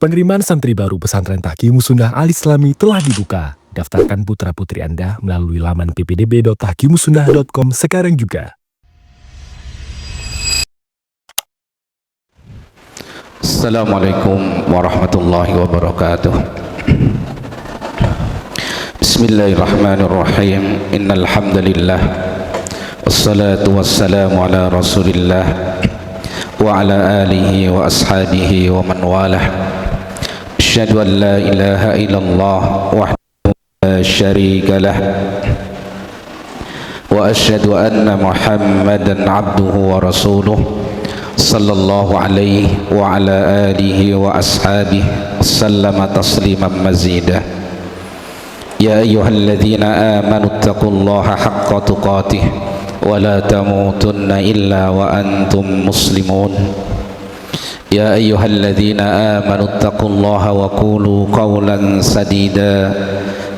Penerimaan santri baru pesantren Tahkimus Sunnah Al-Islami telah dibuka. Daftarkan putra-putri Anda melalui laman ppdb.tahkimussunnah.com sekarang juga. Assalamualaikum warahmatullahi wabarakatuh. Bismillahirrahmanirrahim. Innal hamdalillah wassalatu wassalamu ala Rasulillah wa ala alihi wa ashabihi wa man walah. Asyhadu an la ilaha illallah wahdahu la syarika lah wa asyhadu anna Muhammadan abduhu wa rasuluh sallallahu alaihi wa ala alihi wa ashabihi sallama tasliman mazida. Ya ayyuhalladzina amanu taqullaha haqqa tuqatih wa la tamutunna illa wa antum muslimun. Ya ayyuhalladzina amanu taqullaha wa qulu qawlan sadida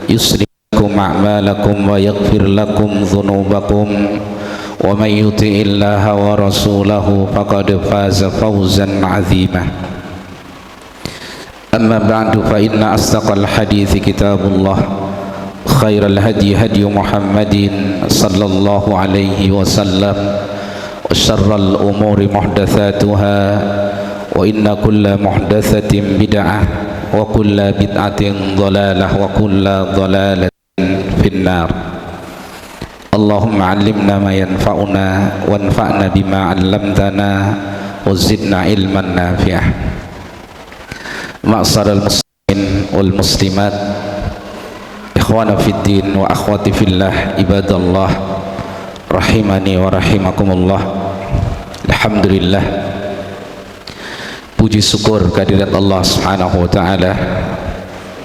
yuslih lakum a'malakum wa yaghfir lakum dhunubakum wa man yuti'illaha wa rasulahu faqad faza fawzan 'azima. Amma ba'du, fa inna asdaqal hadithi kitabullah, khairal hadi hadi Muhammadin sallallahu alaihi wasallam, wa syarral umuri muhdatsatuha, wa inna kulla muhdatsatin bid'ah wa kulla bid'atin dhalalah wa kulla dhalalatin finnar. Allahumma 'allimna ma yanfa'una wanfa'na bima 'allamtana wa zidna ilman nafi'ah. Ma'syaral muslimin wal muslimat, ikhwana fid din wa akhwati fillah, ibadallah rahimani wa rahimakumullah. Alhamdulillah, puji syukur kehadirat Allah Subhanahu wa taala.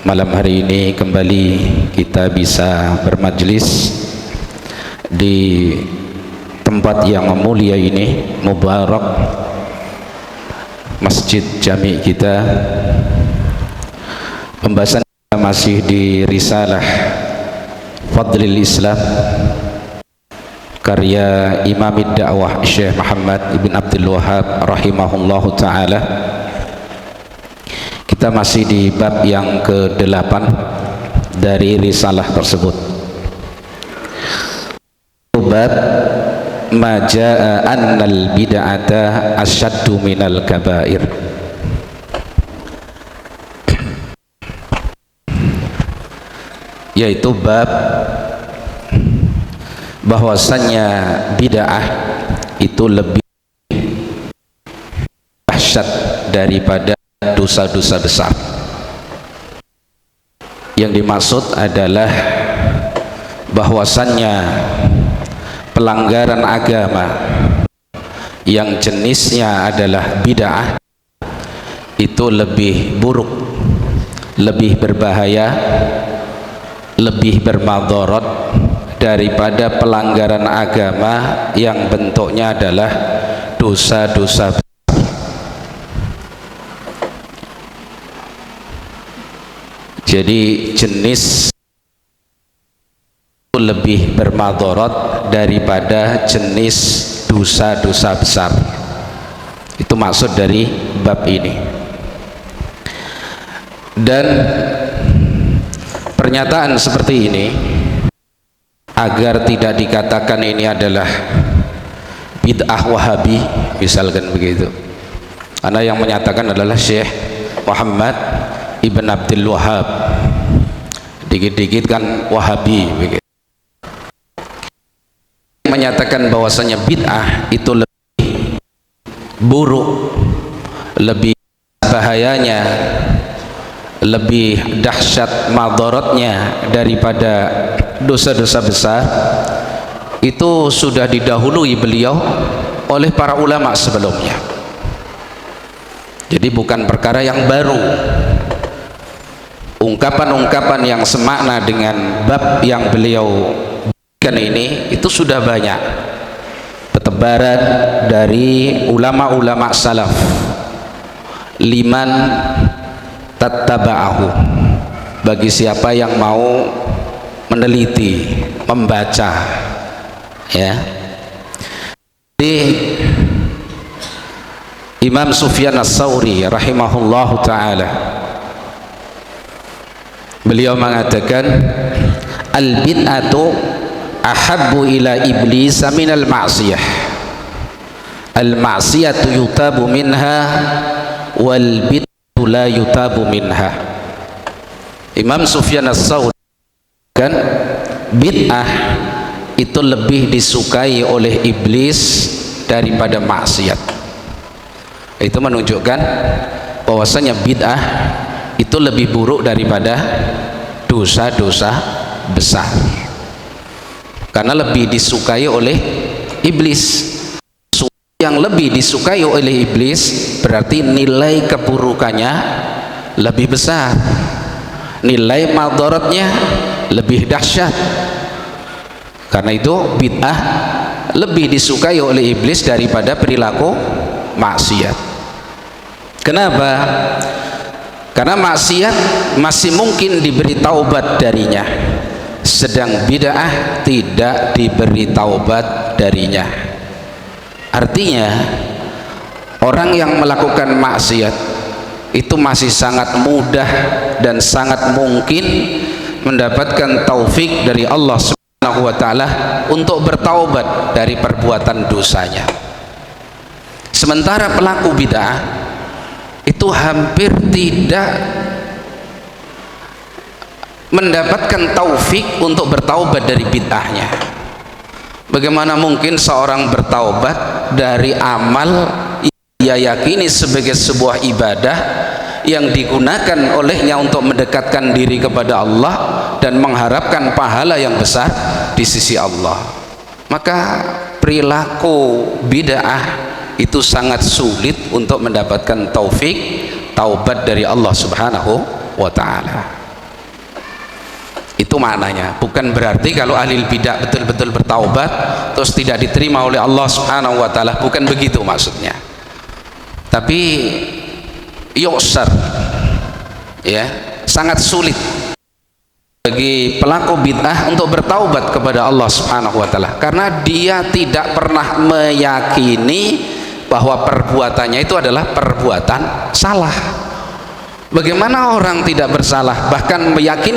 Malam hari ini kembali kita bisa bermajlis di tempat yang mulia ini, mubarak, masjid jami kita. Pembahasan kita masih di risalah Fadlil Islam karya Imam Dakwah Syekh Muhammad ibn Abdul Wahhab rahimahullahu ta'ala. Kita masih di bab yang ke-8 dari risalah tersebut. Bab ma jaa annal bid'ata asyaddu minal kabair. Yaitu bab bahwasannya bid'ah itu lebih dahsyat daripada dosa-dosa besar. Yang dimaksud adalah bahwasannya pelanggaran agama yang jenisnya adalah bid'ah itu lebih buruk, lebih berbahaya, lebih bermadarat daripada pelanggaran agama yang bentuknya adalah dosa-dosa besar. Jadi jenis itu lebih bermadarat daripada jenis dosa-dosa besar. Itu maksud dari bab ini. Dan pernyataan seperti ini agar tidak dikatakan ini adalah bid'ah Wahabi, misalkan begitu. Karena yang menyatakan adalah Syekh Muhammad ibn Abdul Wahhab. Dikit-dikit kan Wahabi begitu. Menyatakan bahwasanya bid'ah itu lebih buruk, lebih bahayanya, lebih dahsyat madaratnya daripada dosa-dosa besar, itu sudah didahului beliau oleh para ulama sebelumnya. Jadi bukan perkara yang baru. Ungkapan-ungkapan yang semakna dengan bab yang beliau berikan ini itu sudah banyak bertebaran dari ulama-ulama salaf. Liman tattaba'ahu, bagi siapa yang mau meneliti, membaca, ya. Jadi Imam Sufyan Ats-Tsauri rahimahullahu taala, beliau mengatakan al bid'atu ahabbu ila iblis minal ma'siyah, al ma'siyatu yutabu minha wal bid'atu la yutabu minha. Imam Sufyan Ats-Tsauri kan bid'ah itu lebih disukai oleh iblis daripada maksiat. Itu menunjukkan bahwasanya bid'ah itu lebih buruk daripada dosa-dosa besar, karena lebih disukai oleh iblis. Yang lebih disukai oleh iblis berarti nilai keburukannya lebih besar, nilai madaratnya lebih dahsyat. Karena itu bid'ah lebih disukai oleh iblis daripada perilaku maksiat. Kenapa? Karena maksiat masih mungkin diberi taubat darinya, sedang bid'ah tidak diberi taubat darinya. Artinya orang yang melakukan maksiat itu masih sangat mudah dan sangat mungkin mendapatkan taufik dari Allah Subhanahu wa ta'ala untuk bertaubat dari perbuatan dosanya. Sementara pelaku bid'ah itu hampir tidak mendapatkan taufik untuk bertaubat dari bid'ahnya. Bagaimana mungkin seorang bertaubat dari amal ia yakini sebagai sebuah ibadah yang digunakan olehnya untuk mendekatkan diri kepada Allah dan mengharapkan pahala yang besar di sisi Allah. Maka perilaku bid'ah itu sangat sulit untuk mendapatkan taufik taubat dari Allah Subhanahu wa ta'ala. Itu maknanya. Bukan berarti kalau ahli bidah betul-betul bertaubat terus tidak diterima oleh Allah Subhanahu wa ta'ala, bukan begitu maksudnya. Tapi yusar, ya, sangat sulit bagi pelaku bid'ah untuk bertaubat kepada Allah Subhanahu wa ta'ala, karena dia tidak pernah meyakini bahwa perbuatannya itu adalah perbuatan salah. Bagaimana orang tidak bersalah bahkan meyakini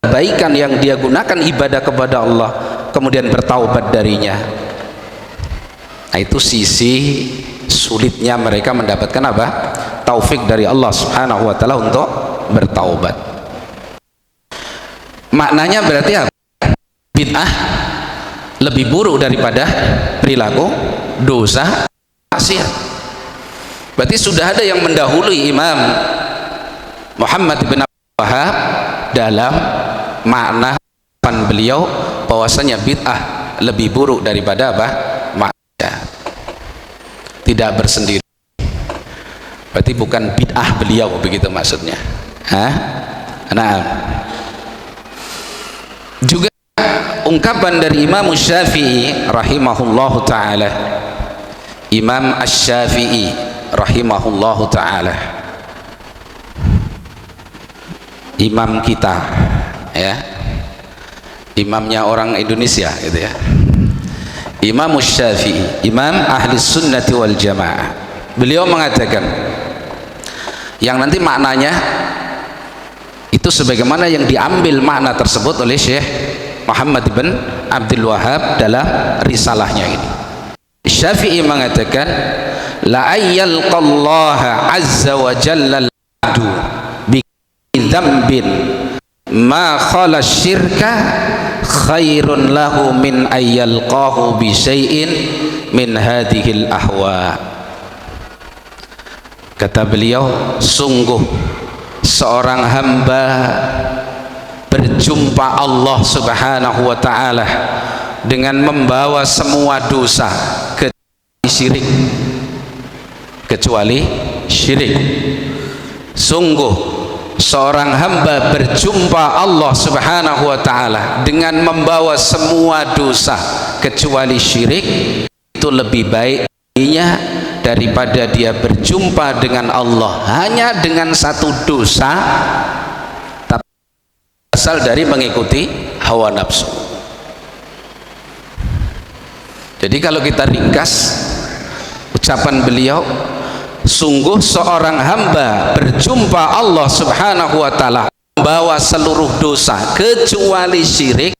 kebaikan yang dia gunakan ibadah kepada Allah kemudian bertaubat darinya? Nah, itu sisi sulitnya mereka mendapatkan apa? Taufik dari Allah Subhanahu wa ta'ala untuk bertaubat. Maknanya berarti apa? Bid'ah lebih buruk daripada perilaku dosa maksiat. Berarti sudah ada yang mendahului Imam Muhammad bin Abdul Wahhab dalam makna beliau bahwasanya bid'ah lebih buruk daripada apa? Maksiat. Tidak bersendiri. Berarti bukan bid'ah beliau, begitu maksudnya. Nah, juga ungkapan dari Imam Syafi'i rahimahullahu ta'ala, Imam Asy-Syafi'i rahimahullahu ta'ala, imam kita, ya, imamnya orang Indonesia gitu ya, Imam Syafi'i, imam ahli sunnati wal jamaah. Beliau mengatakan yang nanti maknanya itu sebagaimana yang diambil makna tersebut oleh Syekh Muhammad bin Abdul Wahhab dalam risalahnya ini. Syafi'i mengatakan la ayyalqallaha azza wa jalla al-abdu bi dzambin ma khala syirka khairun lahu min ayyalqahu bi syai'in min hadhil ahwa. Kata beliau, sungguh seorang hamba berjumpa Allah Subhanahu wa ta'ala dengan membawa semua dosa kecuali syirik. Sungguh seorang hamba berjumpa Allah Subhanahu wa ta'ala dengan membawa semua dosa kecuali syirik, itu lebih baik baginya daripada dia berjumpa dengan Allah hanya dengan satu dosa tapi asal dari mengikuti hawa nafsu. Jadi kalau kita ringkas ucapan beliau, Sungguh seorang hamba berjumpa Allah subhanahu wa ta'ala membawa seluruh dosa kecuali syirik,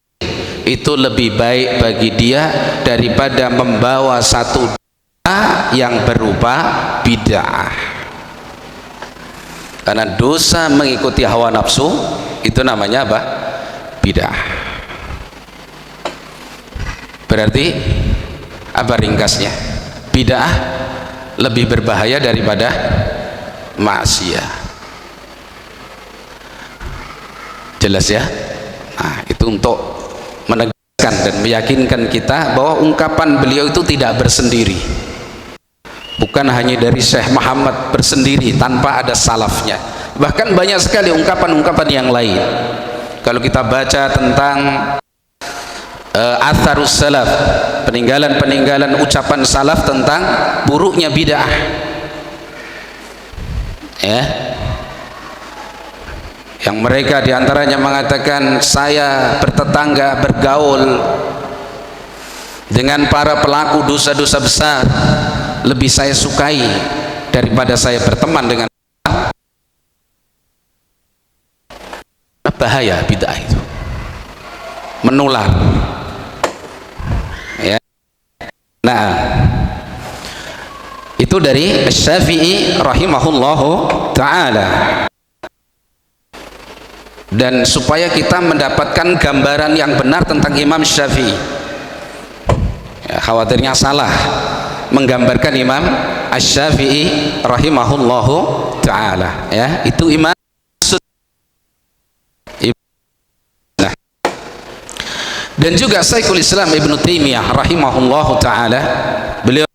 itu lebih baik bagi dia daripada membawa satu dosa yang berupa bid'ah. Karena dosa mengikuti hawa nafsu itu namanya apa? Bid'ah. Berarti apa ringkasnya? Bid'ah lebih berbahaya daripada maksiat. Jelas ya? Nah, itu untuk menegaskan dan meyakinkan kita bahwa ungkapan beliau itu tidak bersendiri, bukan hanya dari Syekh Muhammad bersendiri tanpa ada salafnya. Bahkan banyak sekali ungkapan-ungkapan yang lain. Kalau kita baca tentang atharus salaf, peninggalan-peninggalan ucapan salaf tentang buruknya bid'ah, ya, yang mereka diantaranya mengatakan, saya bertetangga bergaul dengan para pelaku dosa-dosa besar lebih saya sukai daripada saya berteman dengan. Bahaya bid'ah itu, menular, ya. Nah, itu dari Syafi'i rahimahullahu ta'ala. Dan supaya kita mendapatkan gambaran yang benar tentang Imam Syafi'i, ya, khawatirnya salah menggambarkan Imam Asy-Syafi'i rahimahullahu ta'ala, ya, itu Imam. Dan juga Syekhul Islam Ibnu Taimiyah rahimahullahu ta'ala, beliau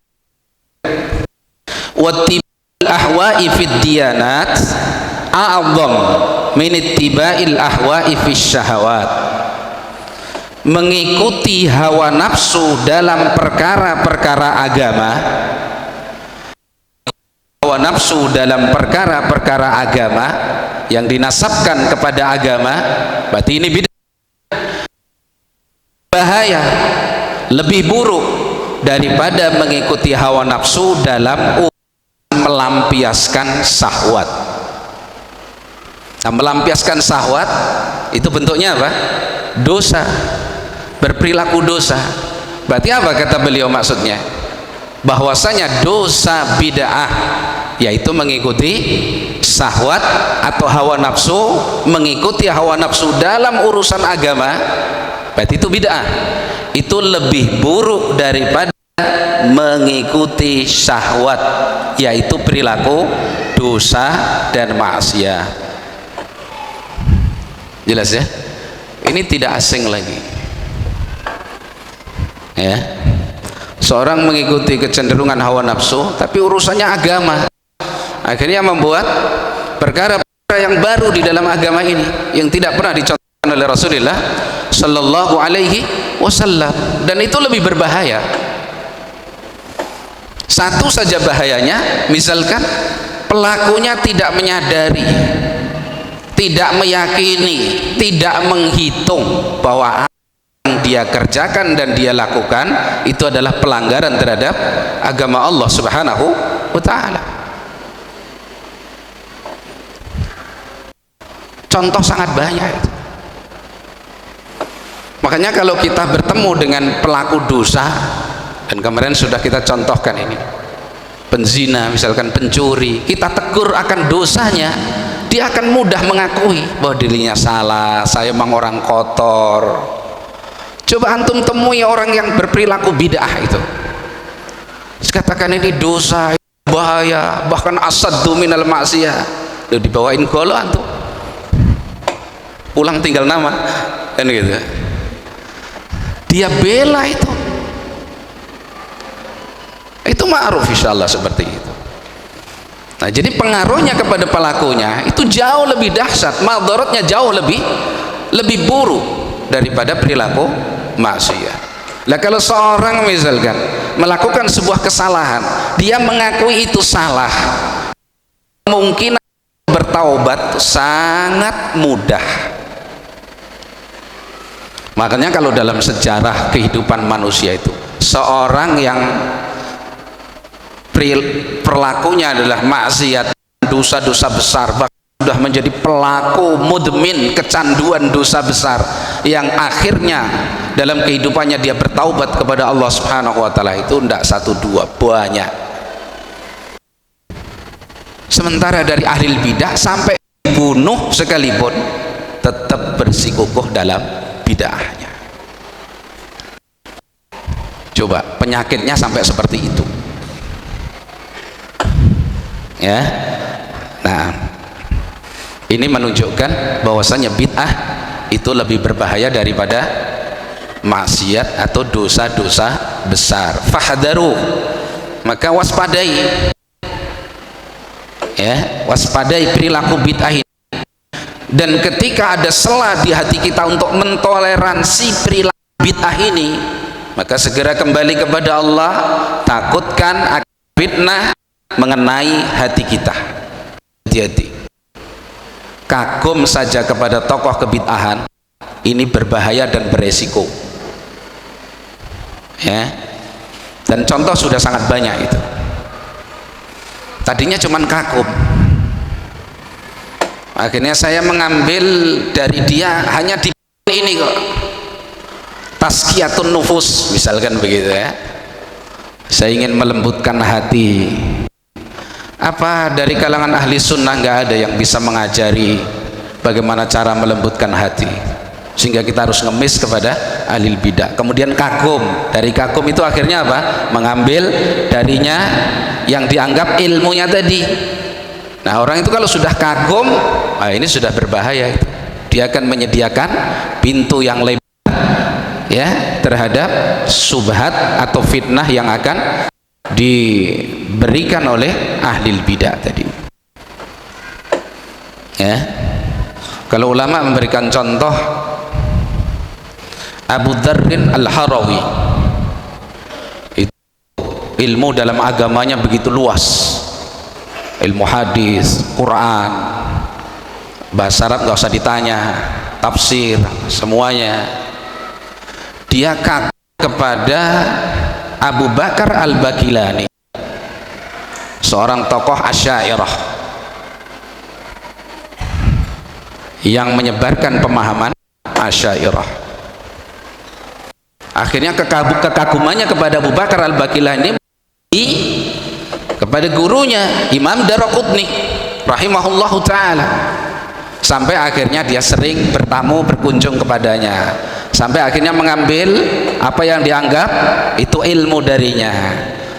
wattiba'il ahwa'i fid diyanat a'zam min ittiba'il ahwa'i fis syahawat. Mengikuti hawa nafsu dalam perkara-perkara agama, hawa nafsu dalam perkara-perkara agama yang dinasabkan kepada agama, berarti ini bid'ah, bahaya, lebih buruk daripada mengikuti hawa nafsu dalam melampiaskan syahwat. Nah, melampiaskan syahwat itu bentuknya apa? Dosa, berperilaku dosa. Berarti apa kata beliau maksudnya? Bahwasanya dosa bid'ah yaitu mengikuti syahwat atau hawa nafsu, mengikuti hawa nafsu dalam urusan agama, berarti itu bid'ah. Itu lebih buruk daripada mengikuti syahwat, yaitu perilaku dosa dan maksiat. Jelas ya? Ini tidak asing lagi, ya. Seorang mengikuti kecenderungan hawa nafsu tapi urusannya agama, akhirnya membuat perkara-perkara yang baru di dalam agama ini yang tidak pernah dicontohkan oleh Rasulullah Sallallahu Alaihi Wasallam, dan itu lebih berbahaya. Satu saja bahayanya, misalkan pelakunya tidak menyadari, tidak meyakini, tidak menghitung bahwa apa yang dia kerjakan dan dia lakukan itu adalah pelanggaran terhadap agama Allah Subhanahu wa ta'ala. Contoh sangat banyak itu. Makanya kalau kita bertemu dengan pelaku dosa, dan kemarin sudah kita contohkan ini, penzina misalkan, pencuri, kita tegur akan dosanya, dia akan mudah mengakui bahwa dirinya salah, saya memang orang kotor. Coba antum temui orang yang berperilaku bid'ah itu, katakan ini dosa, bahaya, bahkan asaddu minal maksiyah, lalu dibawain golo antum, pulang tinggal nama, kan gitu. Dia bela itu ma'ruf insyaallah seperti itu. Nah, jadi pengaruhnya kepada pelakunya itu jauh lebih dahsyat, madaratnya jauh lebih buruk daripada perilaku maksiat. Nah, kalau seorang misalkan melakukan sebuah kesalahan, dia mengakui itu salah, mungkin bertaubat sangat mudah. Makanya kalau dalam sejarah kehidupan manusia itu, seorang yang perlakunya adalah maksiat, dosa-dosa besar, bahkan sudah menjadi pelaku mudmin, kecanduan dosa besar, yang akhirnya dalam kehidupannya dia bertaubat kepada Allah Subhanahu wa taala, itu tidak satu dua, banyak. Sementara dari ahli bidah sampai bunuh sekalipun tetap bersikukuh dalam bid'ahnya. Coba penyakitnya sampai seperti itu, ya. Nah, ini menunjukkan bahwasanya bid'ah itu lebih berbahaya daripada maksiat atau dosa-dosa besar. Fahdaru, maka waspadai, ya, waspadai perilaku bid'ah ini. Dan ketika ada celah di hati kita untuk mentoleransi perilaku bid'ah ini, maka segera kembali kepada Allah, takutkan akan fitnah mengenai hati kita. Hati-hati, kagum saja kepada tokoh kebid'ahan ini berbahaya dan beresiko, ya. Dan contoh sudah sangat banyak itu. Tadinya cuman kagum, akhirnya saya mengambil dari dia hanya di ini kok, tazkiyatun nufus misalkan begitu, ya. Saya ingin melembutkan hati. Apa dari kalangan ahli sunnah nggak ada yang bisa mengajari bagaimana cara melembutkan hati, sehingga kita harus ngemis kepada ahli bidah. Kemudian kagum, dari kagum itu akhirnya apa? Mengambil darinya yang dianggap ilmunya tadi. Nah, orang itu kalau sudah kagum, nah ini sudah berbahaya itu. Dia akan menyediakan pintu yang lebar, ya, terhadap subhat atau fitnah yang akan diberikan oleh ahli bidah tadi, ya. Kalau ulama memberikan contoh Abu Dzarrin Al-Harawi, itu ilmu dalam agamanya begitu luas, ilmu hadis, Quran, bahasa Arab nggak usah ditanya, tafsir, semuanya. Dia kagum kepada Abu Bakar Al-Bakilani, seorang tokoh Asy'ariyah yang menyebarkan pemahaman Asy'ariyah. Akhirnya kekagumannya kepada Abu Bakar Al-Bakilani kepada gurunya Imam Daraqutni rahimahullahu taala, sampai akhirnya dia sering bertamu, berkunjung kepadanya, sampai akhirnya mengambil apa yang dianggap itu ilmu darinya,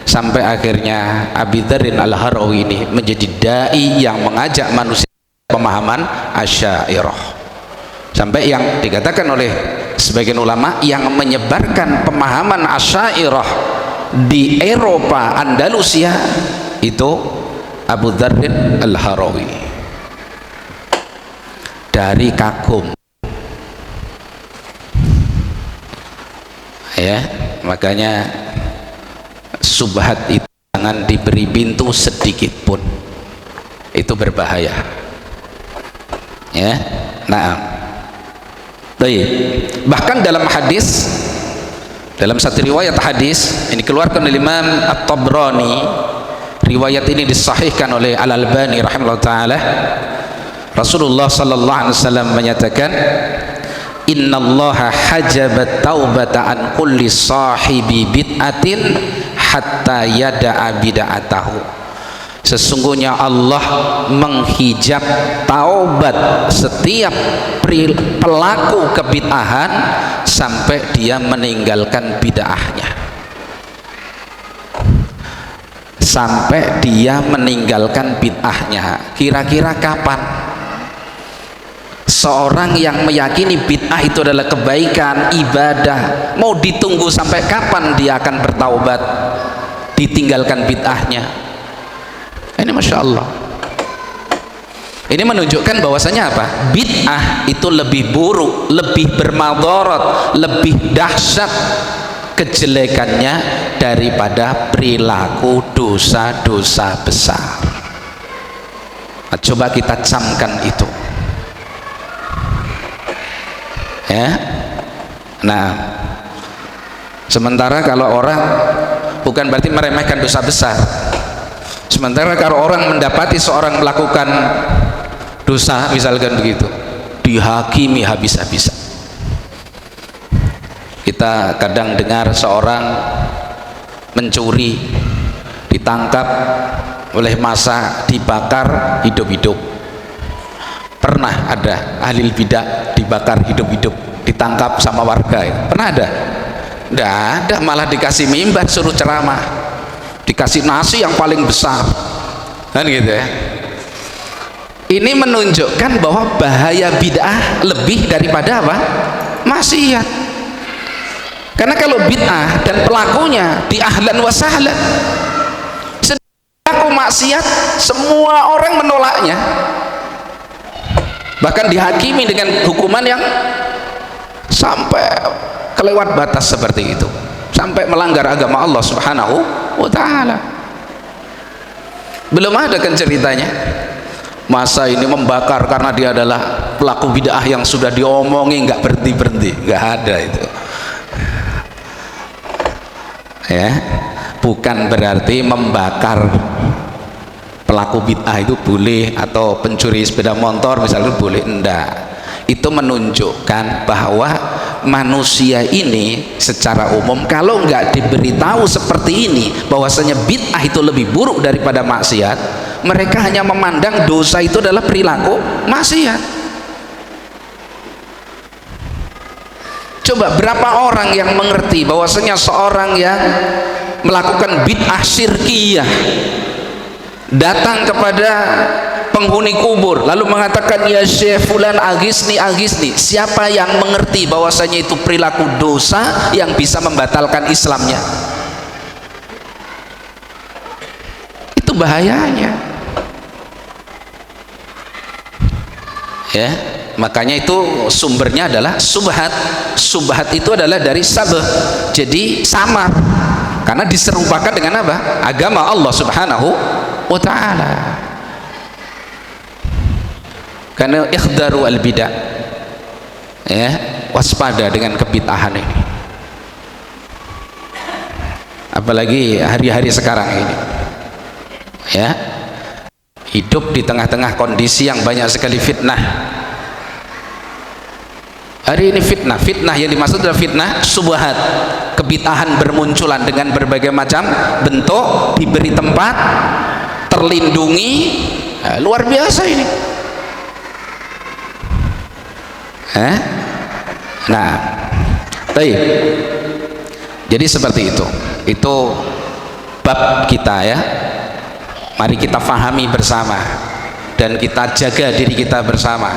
sampai akhirnya Abi Dzarrin Al-Harawi ini menjadi dai yang mengajak manusia pemahaman Asy'ariyah, sampai yang dikatakan oleh sebagian ulama yang menyebarkan pemahaman Asy'ariyah di Eropa, Andalusia, itu Abu Dzarrin Al-Harawi. Dari kagum, ya. Makanya subhat itu jangan diberi pintu sedikit pun, itu berbahaya, ya. Nah, bahkan dalam hadis, dalam satu riwayat hadis ini dikeluarkan oleh Imam At-Tabrani, riwayat ini disahihkan oleh Al-Albani rahimahullah taala, Rasulullah sallallahu alaihi wasallam menyatakan, innallaha hajabat taubata an kulli sahibi bid'atin hatta yada'a bid'atahu. Sesungguhnya Allah menghijab taubat setiap pelaku kebid'ahan sampai dia meninggalkan bid'ahnya. Sampai dia meninggalkan bid'ahnya. Kira-kira kapan seorang yang meyakini bid'ah itu adalah kebaikan, ibadah, mau ditunggu sampai kapan dia akan bertaubat, ditinggalkan bid'ahnya? Ini Masya Allah. Ini menunjukkan bahwasanya apa? Bid'ah itu lebih buruk, lebih bermadarat, lebih dahsyat kejelekannya daripada perilaku dosa-dosa besar. Nah, coba kita camkan itu, ya. Nah, sementara kalau orang bukan berarti meremehkan dosa besar, Sementara kalau orang mendapati seorang melakukan dosa misalkan begitu, dihakimi habis-habisan. Kita kadang dengar seorang mencuri ditangkap oleh massa, dibakar hidup-hidup. Pernah ada ahli bidah dibakar hidup-hidup, ditangkap sama warga? Pernah ada? Tidak ada, malah dikasih mimbar, suruh ceramah, dikasih nasi yang paling besar, kan gitu ya. Ini menunjukkan bahwa bahaya bid'ah lebih daripada apa? Maksiat. Karena kalau bid'ah dan pelakunya di ahlan wa sahlan, pelaku maksiat semua orang menolaknya, bahkan dihakimi dengan hukuman yang sampai kelewat batas seperti itu, sampai melanggar agama Allah Subhanahu wa ta'ala. Belum ada kan ceritanya masa ini membakar karena dia adalah pelaku bid'ah yang sudah diomongi nggak berhenti-berhenti, nggak ada itu ya. Bukan berarti membakar pelaku bid'ah itu boleh, atau pencuri sepeda motor misalnya boleh, enggak. Itu menunjukkan bahwa manusia ini secara umum kalau nggak diberitahu seperti ini bahwasanya bid'ah itu lebih buruk daripada maksiat, mereka hanya memandang dosa itu adalah perilaku maksiat. Coba berapa orang yang mengerti bahwasanya seorang yang melakukan bid'ah syirkiyah datang kepada penghuni kubur lalu mengatakan ya Syekh fulan agisni agisni, siapa yang mengerti bahwasanya itu perilaku dosa yang bisa membatalkan Islamnya? Itu bahayanya ya. Makanya itu sumbernya adalah subhat. Subhat itu adalah dari sabah, jadi samar, karena diserupakan dengan apa? Agama Allah Subhanahu wa ta'ala. Karena ikhdaru al-bidah ya, waspada dengan kebid'ahan ini, apalagi hari-hari sekarang ini ya, hidup di tengah-tengah kondisi yang banyak sekali fitnah. Hari ini fitnah yang dimaksud adalah fitnah subhat, kebid'ahan bermunculan dengan berbagai macam bentuk, diberi tempat, terlindungi, luar biasa ini. Nah, baik. Jadi seperti itu bab kita ya. Mari kita fahami bersama dan kita jaga diri kita bersama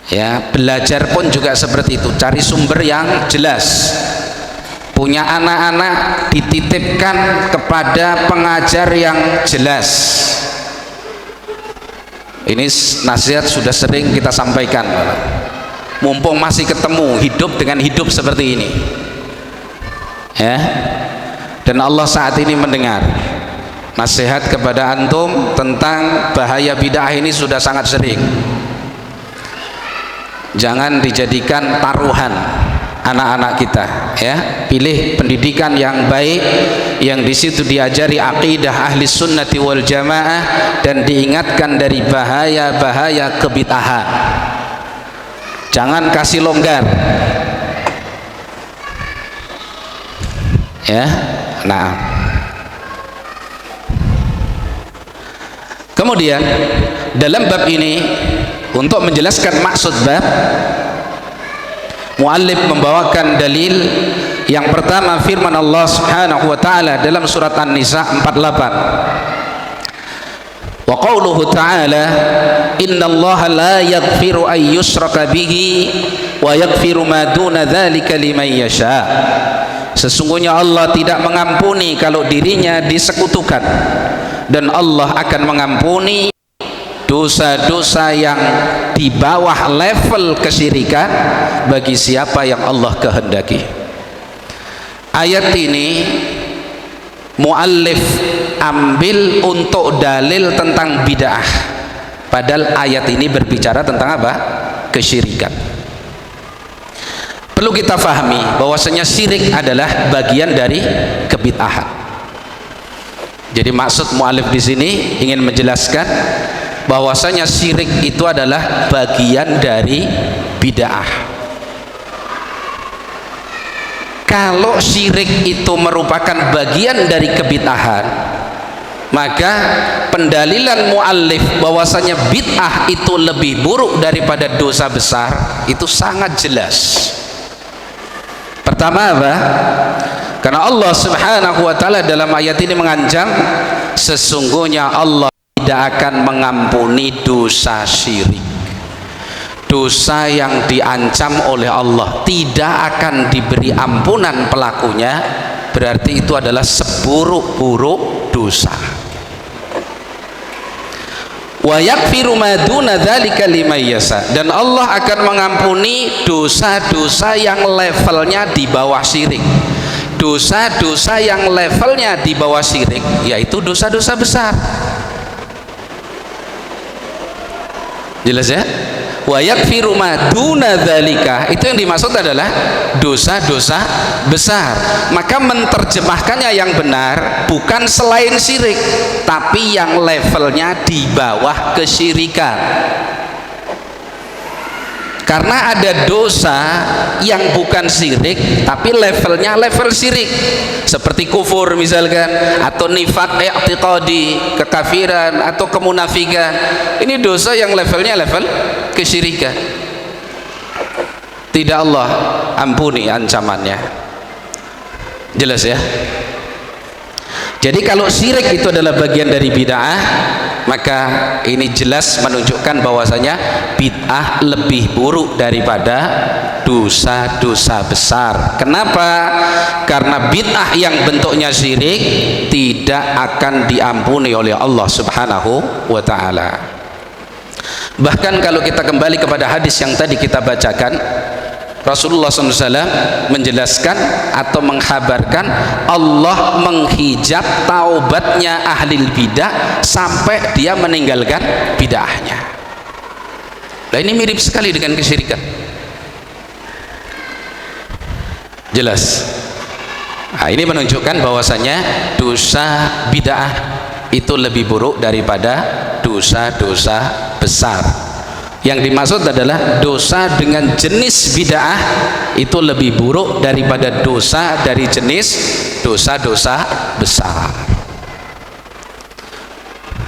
ya. Belajar pun juga seperti itu, cari sumber yang jelas. Punya anak-anak dititipkan kepada pengajar yang jelas. Ini nasihat sudah sering kita sampaikan, mumpung masih ketemu, hidup dengan hidup seperti ini ya. Dan Allah saat ini mendengar nasihat kepada antum tentang bahaya bid'ah ini sudah sangat sering. Jangan dijadikan taruhan anak-anak kita ya. Pilih pendidikan yang baik, yang di situ diajari akidah ahli sunnati wal jamaah dan diingatkan dari bahaya-bahaya kebid'ahan. Jangan kasih longgar ya. Nah, kemudian dalam bab ini untuk menjelaskan maksud bab, muallif membawakan dalil yang pertama, firman Allah Subhanahu wa ta'ala dalam surat An-Nisa 48. Wa qauluhu ta'ala innallaha la yaghfiru an yushraka bihi wa yaghfiru ma duna dzalika liman yasha. Sesungguhnya Allah tidak mengampuni kalau dirinya disekutukan, dan Allah akan mengampuni dosa-dosa yang di bawah level kesyirikan bagi siapa yang Allah kehendaki. Ayat ini muallif ambil untuk dalil tentang bid'ah, padahal ayat ini berbicara tentang apa? Kesyirikan. Perlu kita fahami bahwasanya syirik adalah bagian dari kebid'ahan. Jadi maksud mu'alif di sini ingin menjelaskan bahwasanya syirik itu adalah bagian dari bid'ah. Kalau syirik itu merupakan bagian dari kebid'ahan, maka pendalilan mu'allif bahwasanya bid'ah itu lebih buruk daripada dosa besar itu sangat jelas. Pertama apa? Karena Allah Subhanahu wa ta'ala dalam ayat ini mengancam, sesungguhnya Allah tidak akan mengampuni dosa syirik. Dosa yang diancam oleh Allah tidak akan diberi ampunan pelakunya, berarti itu adalah seburuk-buruk dosa. Wa yaghfiru ma duna dzalika liman yasha, dan Allah akan mengampuni dosa-dosa yang levelnya di bawah syirik. Dosa-dosa yang levelnya di bawah syirik yaitu dosa-dosa besar. Jelas ya? Wa yaghfiru ma duna dzalika, itu yang dimaksud adalah dosa-dosa besar. Maka menerjemahkannya yang benar bukan selain syirik, tapi yang levelnya di bawah kesyirikan. Karena ada dosa yang bukan syirik tapi levelnya level syirik, seperti kufur misalkan, atau nifaq i'tiqadi, kekafiran atau kemunafikan. Ini dosa yang levelnya level kesyirikan, tidak Allah ampuni ancamannya. Jelas ya? Jadi kalau syirik itu adalah bagian dari bid'ah, maka ini jelas menunjukkan bahwasanya bid'ah lebih buruk daripada dosa-dosa besar. Kenapa? Karena bid'ah yang bentuknya syirik tidak akan diampuni oleh Allah Subhanahu wa ta'ala. Bahkan kalau kita kembali kepada hadis yang tadi kita bacakan, Rasulullah SAW menjelaskan atau menghabarkan Allah menghijab taubatnya ahli bidah sampai dia meninggalkan bid'ahnya. Nah, ini mirip sekali dengan kesyirikan. Jelas. Nah, ini menunjukkan bahwasanya dosa bid'ah itu lebih buruk daripada dosa-dosa besar. Yang dimaksud adalah dosa dengan jenis bid'ah itu lebih buruk daripada dosa dari jenis dosa-dosa besar.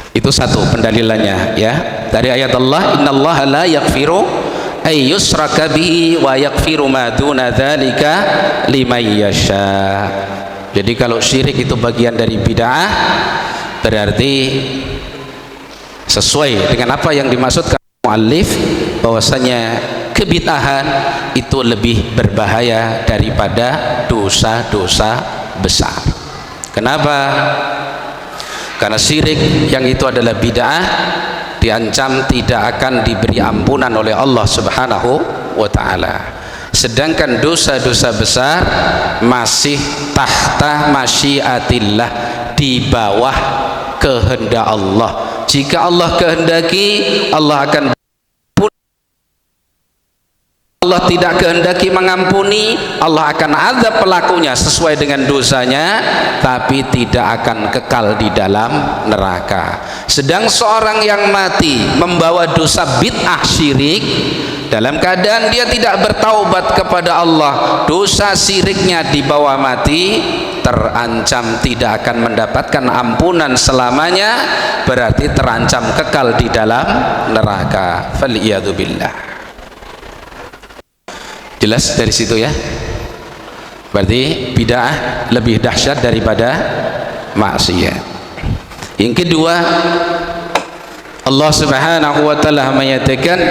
Itu satu pendalilannya ya, dari ayat Allah, innallaha la yaghfiru ay yushraka bihi wa yaghfiru ma duna dzalika liman yasha. Jadi kalau syirik itu bagian dari bid'ah, berarti sesuai dengan apa yang dimaksudkan mu'allif, bahwasanya kebid'ahan itu lebih berbahaya daripada dosa-dosa besar. Kenapa? Karena syirik yang itu adalah bid'ah diancam tidak akan diberi ampunan oleh Allah Subhanahu wa ta'ala. Sedangkan dosa-dosa besar masih tahta masyiatillah, di bawah kehendak Allah. Jika Allah kehendaki, Allah akan. Allah tidak kehendaki mengampuni, Allah akan azab pelakunya sesuai dengan dosanya, tapi tidak akan kekal di dalam neraka. Sedang seorang yang mati membawa dosa bid'ah syirik, dalam keadaan dia tidak bertaubat kepada Allah, dosa syiriknya dibawa mati, terancam tidak akan mendapatkan ampunan selamanya, berarti terancam kekal di dalam neraka. Faliyadzubillah. Jelas dari situ ya, berarti bid'ah lebih dahsyat daripada maksiat. Yang kedua, Allah Subhanahu wa ta'ala menyatakan,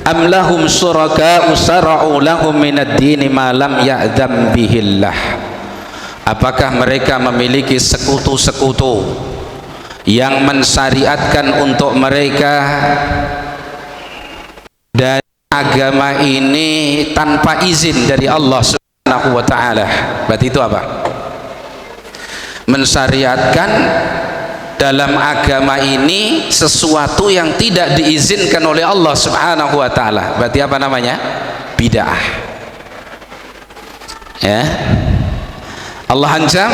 am lahum syuraka'u sara'u lahum minad dini ma lam ya'dzam bihillah. Apakah mereka memiliki sekutu-sekutu yang mensyariatkan untuk mereka dan agama ini tanpa izin dari Allah Subhanahu wa ta'ala? Berarti itu apa? Mensyariatkan dalam agama ini sesuatu yang tidak diizinkan oleh Allah Subhanahu wa ta'ala. Berarti apa namanya? Bid'ah. Ya, Allah ancam,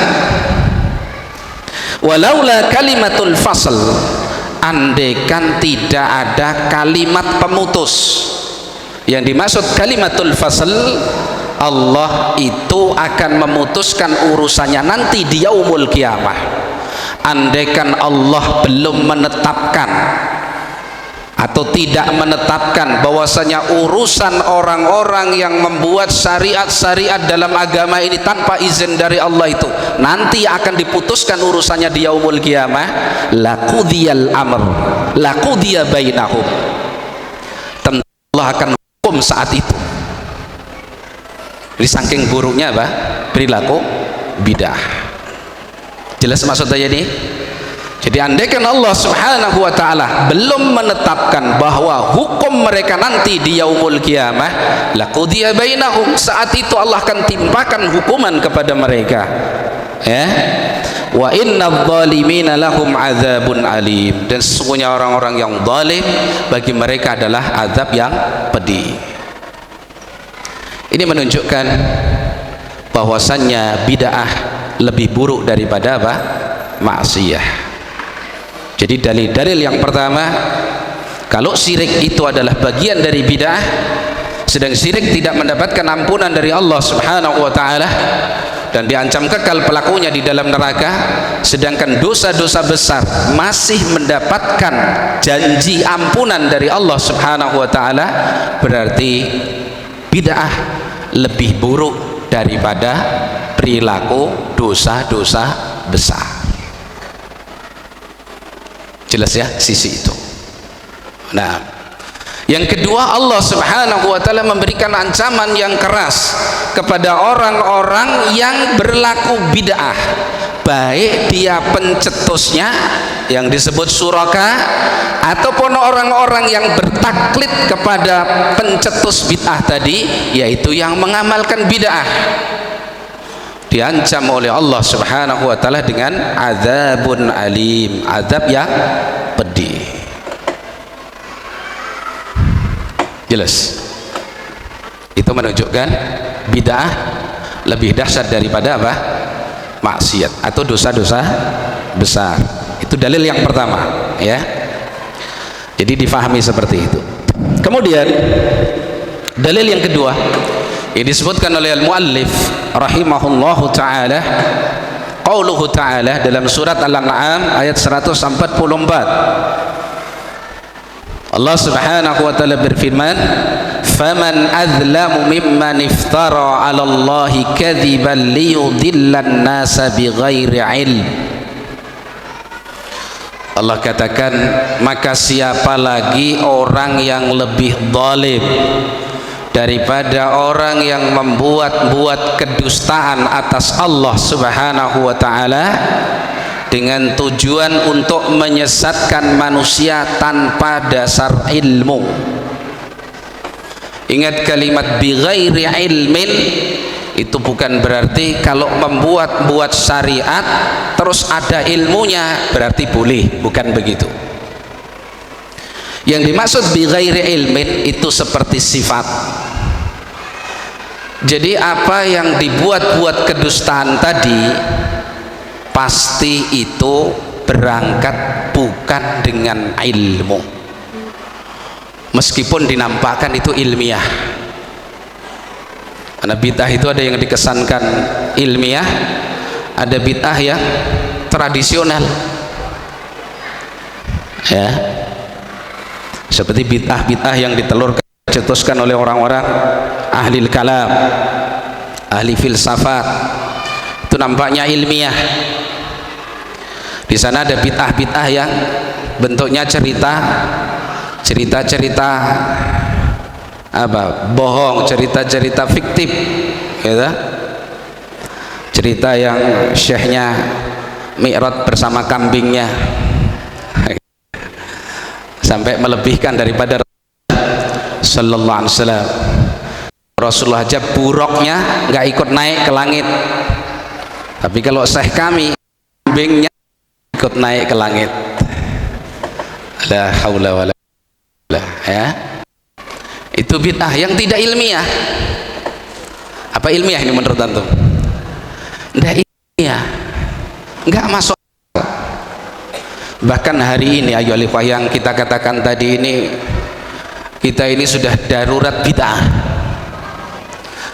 Walaula kalimatul fasl, andaikan tidak ada kalimat pemutus. Yang dimaksud kalimatul fasl, Allah itu akan memutuskan urusannya nanti di yaumul kiamah. Andaikan Allah belum menetapkan atau tidak menetapkan bahwasanya urusan orang-orang yang membuat syariat-syariat dalam agama ini tanpa izin dari Allah itu nanti akan diputuskan urusannya di yaumul kiamah, laqudiyal amr, laqudiya bainahum, tentu Allah akan hukum saat itu. Jadi saking buruknya apa? Perilaku bidah. Jelas maksud saya ini? Jadi andaikan Allah subhanahu wa ta'ala belum menetapkan bahwa hukum mereka nanti di yaumul kiamah, laqudiya bainahum, saat itu Allah akan timpakan hukuman kepada mereka, ya. Wa innadh dhalimina lahum adzabun alim, dan sesungguhnya orang-orang yang zalim bagi mereka adalah azab yang pedih. Ini menunjukkan bahwasannya bid'ah lebih buruk daripada apa? Maksiyah. Jadi dalil-dalil yang pertama, kalau syirik itu adalah bagian dari bid'ah, sedang syirik tidak mendapatkan ampunan dari Allah subhanahu wa ta'ala dan diancam kekal pelakunya di dalam neraka, sedangkan dosa-dosa besar masih mendapatkan janji ampunan dari Allah subhanahu wa ta'ala, berarti bid'ah lebih buruk daripada perilaku dosa-dosa besar. Jelas ya sisi itu. Nah, yang kedua, Allah subhanahu wa ta'ala memberikan ancaman yang keras kepada orang-orang yang berlaku bid'ah, baik dia pencetusnya yang disebut suraka ataupun orang-orang yang bertaklid kepada pencetus bid'ah tadi, yaitu yang mengamalkan bid'ah. Diancam oleh Allah subhanahu wa ta'ala dengan azabun alim, azab yang pedih. Jelas itu menunjukkan bid'ah lebih dahsyat daripada apa? Maksiat atau dosa-dosa besar. Itu dalil yang pertama, ya. Jadi difahami seperti itu. Kemudian dalil yang kedua yang disebutkan oleh al-muallif rahimahullahu ta'ala, qauluhu ta'ala dalam surat Al-An'am ayat 144. Allah subhanahu wa ta'ala berfirman, faman azlamu mimman iftara 'ala Allahi kadhiban liyudillan nasa bighairi ilm. Allah katakan, maka siapa lagi orang yang lebih zalim daripada orang yang membuat-buat kedustaan atas Allah subhanahu wa ta'ala dengan tujuan untuk menyesatkan manusia tanpa dasar ilmu. Ingat, kalimat bighairi ilmin itu bukan berarti kalau membuat-buat syariat terus ada ilmunya berarti boleh, bukan begitu. Yang dimaksud bighairi ilmin itu seperti sifat. Jadi apa yang dibuat-buat kedustaan tadi pasti itu berangkat bukan dengan ilmu, meskipun dinampakkan itu ilmiah. Karena bid'ah itu ada yang dikesankan ilmiah, ada bid'ah yang tradisional, ya. Seperti bid'ah-bid'ah yang cetuskan oleh orang-orang ahli kalam, ahli filsafat, itu nampaknya ilmiah. Di sana ada bid'ah-bid'ah yang bentuknya cerita apa, bohong, cerita fiktif, gitu. Cerita yang syekhnya mi'raj bersama kambingnya, sampai melebihkan daripada sallallahu alaihi wasallam. Rasulullah aja buruknya nggak ikut naik ke langit, tapi kalau syekh kami kambingnya ikut naik ke langit. La haula wala quwwata, ya. Itu bid'ah yang tidak ilmiah. Apa ilmiah ini menurut antum? Tidak ilmiah, nggak masuk. Bahkan hari ini ayo ikhwah, yang kita katakan tadi ini, kita ini sudah darurat bid'ah.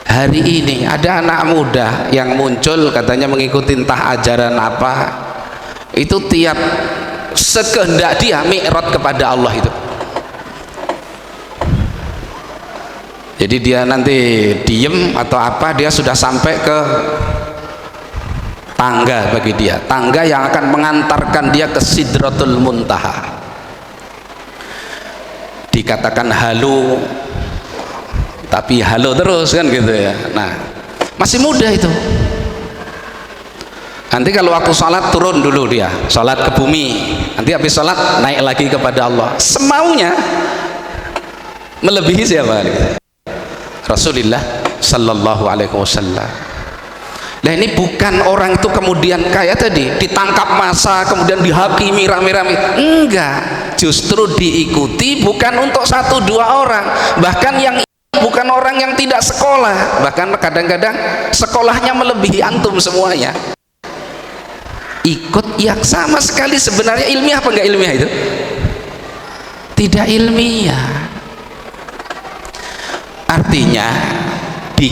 Hari ini ada anak muda yang muncul katanya mengikuti entah ajaran apa, itu tiap sekehendak dia mi'raj kepada Allah itu. Jadi dia nanti diem atau apa, dia sudah sampai ke tangga, bagi dia tangga yang akan mengantarkan dia ke Sidratul Muntaha. Dikatakan halu, tapi halo terus kan gitu ya. Nah, masih muda itu. Nanti kalau waktu sholat turun dulu dia, sholat ke bumi, nanti habis sholat naik lagi kepada Allah, semaunya. Melebihi siapa? Rasulullah Sallallahu Alaihi Wasallam. Nah, ini bukan orang itu kemudian kayak tadi ditangkap massa kemudian dihakimi rame-rame, enggak, justru diikuti bukan untuk satu dua orang, bahkan yang bukan orang yang tidak sekolah, bahkan kadang-kadang sekolahnya melebihi antum semuanya, ikut yang sama sekali sebenarnya ilmiah apa enggak ilmiah itu? Tidak ilmiah. Artinya di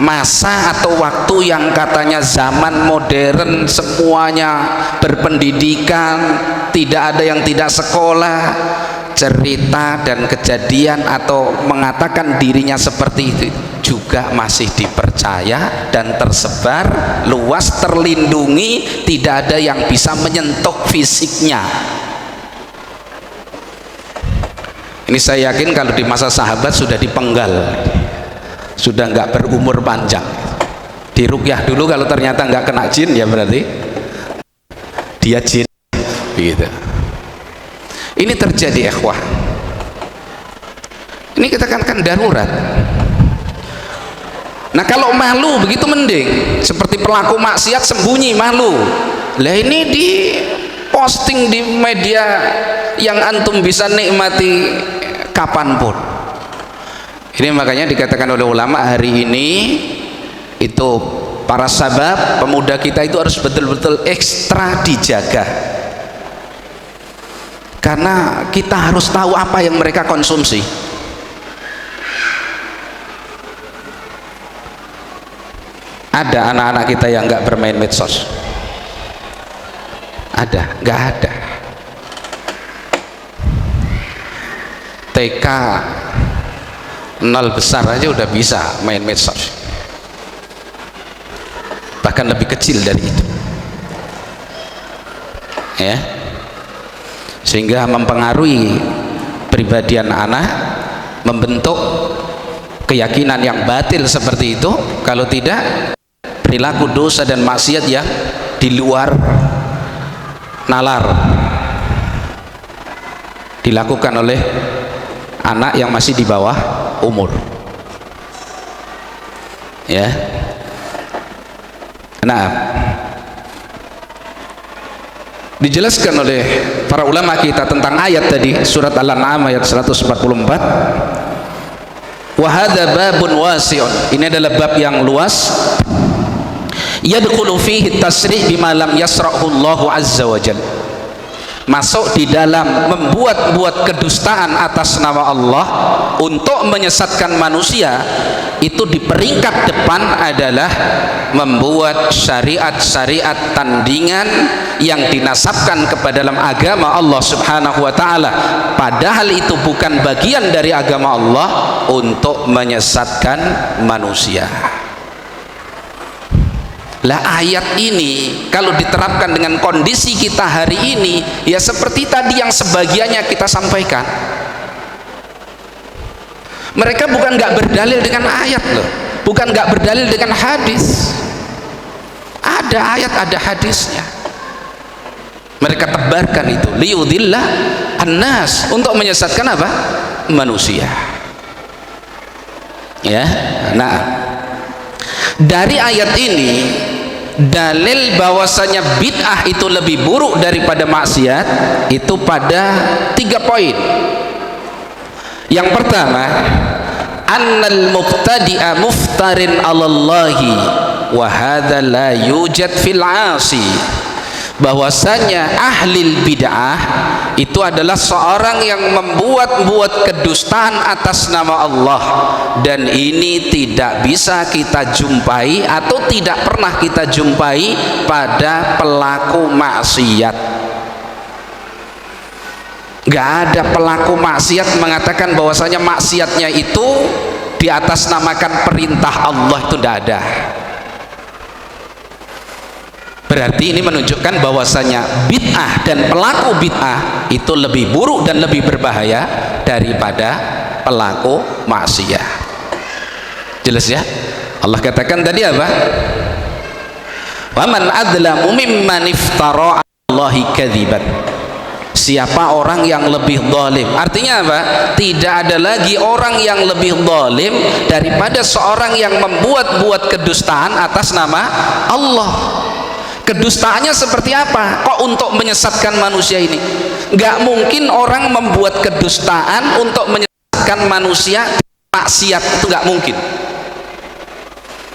masa atau waktu yang katanya zaman modern, semuanya berpendidikan, tidak ada yang tidak sekolah, cerita dan kejadian atau mengatakan dirinya seperti itu juga masih dipercaya dan tersebar luas, terlindungi, tidak ada yang bisa menyentuh fisiknya. Ini saya yakin kalau di masa sahabat sudah dipenggal, sudah nggak berumur panjang. Diruqyah dulu, kalau ternyata nggak kena jin ya berarti dia jin gitu. Ini terjadi ikhwah, ini kita kan darurat. Nah, kalau malu begitu mending, seperti pelaku maksiat sembunyi malu. Lah ini di posting di media yang antum bisa nikmati kapanpun. Ini makanya dikatakan oleh ulama hari ini itu para sabab pemuda kita itu harus betul-betul ekstra dijaga, karena kita harus tahu apa yang mereka konsumsi. Ada anak-anak kita yang nggak bermain medsos? Ada? Nggak ada. TK 0 besar aja udah bisa main medsos, bahkan lebih kecil dari itu ya, sehingga mempengaruhi kepribadian anak, membentuk keyakinan yang batil seperti itu, kalau tidak perilaku dosa dan maksiat yang di luar nalar dilakukan oleh anak yang masih di bawah umur ya. Nah, dijelaskan oleh para ulama kita tentang ayat tadi, surat Al-An'am ayat 144. Wa hadza babun wasi'un, ini adalah bab yang luas, yadkhulu fihi tasri' bima lam yasra'hu Allahu azza wa jalla, masuk di dalam membuat-buat kedustaan atas nama Allah untuk menyesatkan manusia. Itu di peringkat depan adalah membuat syariat-syariat tandingan yang dinasabkan kepada dalam agama Allah subhanahu wa ta'ala, padahal itu bukan bagian dari agama Allah, untuk menyesatkan manusia. Lah, ayat ini kalau diterapkan dengan kondisi kita hari ini, ya seperti tadi yang sebagiannya kita sampaikan. Mereka bukan nggak berdalil dengan ayat loh, bukan nggak berdalil dengan hadis. Ada ayat, ada hadisnya. Mereka tebarkan itu liyudillah annas, untuk menyesatkan apa? Manusia. Ya, nah dari ayat ini dalil bahwasanya bid'ah itu lebih buruk daripada maksiat itu pada 3 poin. Yang pertama, annal mubtadi'a muftarin 'alallahi wa hadza la yujad fil 'asi, bahwasanya ahli bid'ah itu adalah seorang yang membuat kedustaan atas nama Allah, dan ini tidak bisa kita jumpai atau tidak pernah kita jumpai pada pelaku maksiat. Gak ada pelaku maksiat mengatakan bahwasanya maksiatnya itu di atas namakan perintah Allah, itu tidak ada. Berarti ini menunjukkan bahwasanya bid'ah dan pelaku bid'ah itu lebih buruk dan lebih berbahaya daripada pelaku maksiat. Jelas ya? Allah katakan tadi apa? Wa man adlamu mimman iftara 'alallahi kadziban. Siapa orang yang lebih zalim? Artinya apa? Tidak ada lagi orang yang lebih zalim daripada seorang yang membuat kedustaan atas nama Allah. Kedustaannya seperti apa? Kok untuk menyesatkan manusia ini? Gak mungkin orang membuat kedustaan untuk menyesatkan manusia maksiat, itu gak mungkin.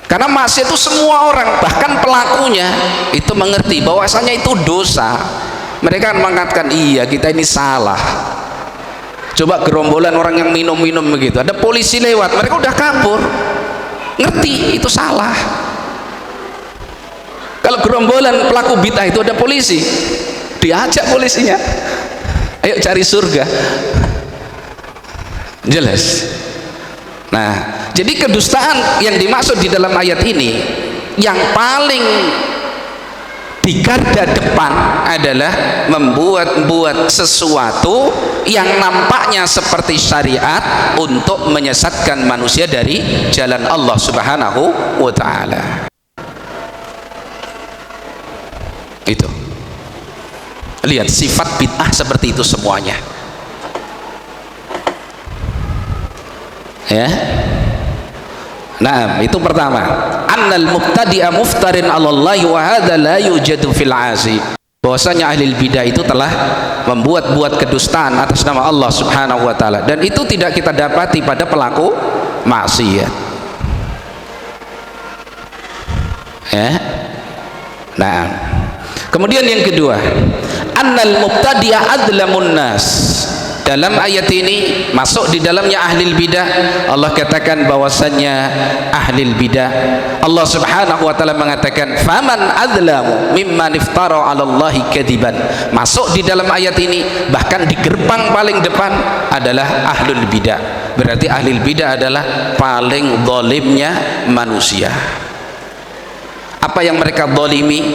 Karena maksiat itu semua orang, bahkan pelakunya itu mengerti bahwasanya itu dosa. Mereka mengatakan, iya kita ini salah. Coba gerombolan orang yang minum-minum begitu, ada polisi lewat, mereka udah kabur, ngerti itu salah. Kalau gerombolan pelaku bid'ah itu ada polisi, diajak polisinya, ayo cari surga. Jelas. Nah, jadi kedustaan yang dimaksud di dalam ayat ini, yang paling di garda depan adalah membuat sesuatu yang nampaknya seperti syariat untuk menyesatkan manusia dari jalan Allah Subhanahu wa ta'ala. Itu, lihat sifat bid'ah seperti itu semuanya ya. Nah, itu pertama, annal mubtadi'a muftarin 'alallahi wa hadza la yujadu fil 'asi. Bahwasanya ahli bidah itu telah membuat kedustaan atas nama Allah Subhanahu wa taala, dan itu tidak kita dapati pada pelaku maksiat ya. Nah, kemudian yang kedua, annal mubtadi'a adlamun nas. Dalam ayat ini masuk di dalamnya ahli bidah. Allah katakan bahwasannya ahli bidah, Allah Subhanahu wa taala mengatakan faman adlamu mimman iftara 'alallahi kadziban. Masuk di dalam ayat ini, bahkan di gerbang paling depan adalah ahlul bidah. Berarti ahli bidah adalah paling zalimnya manusia. Apa yang mereka zalimi?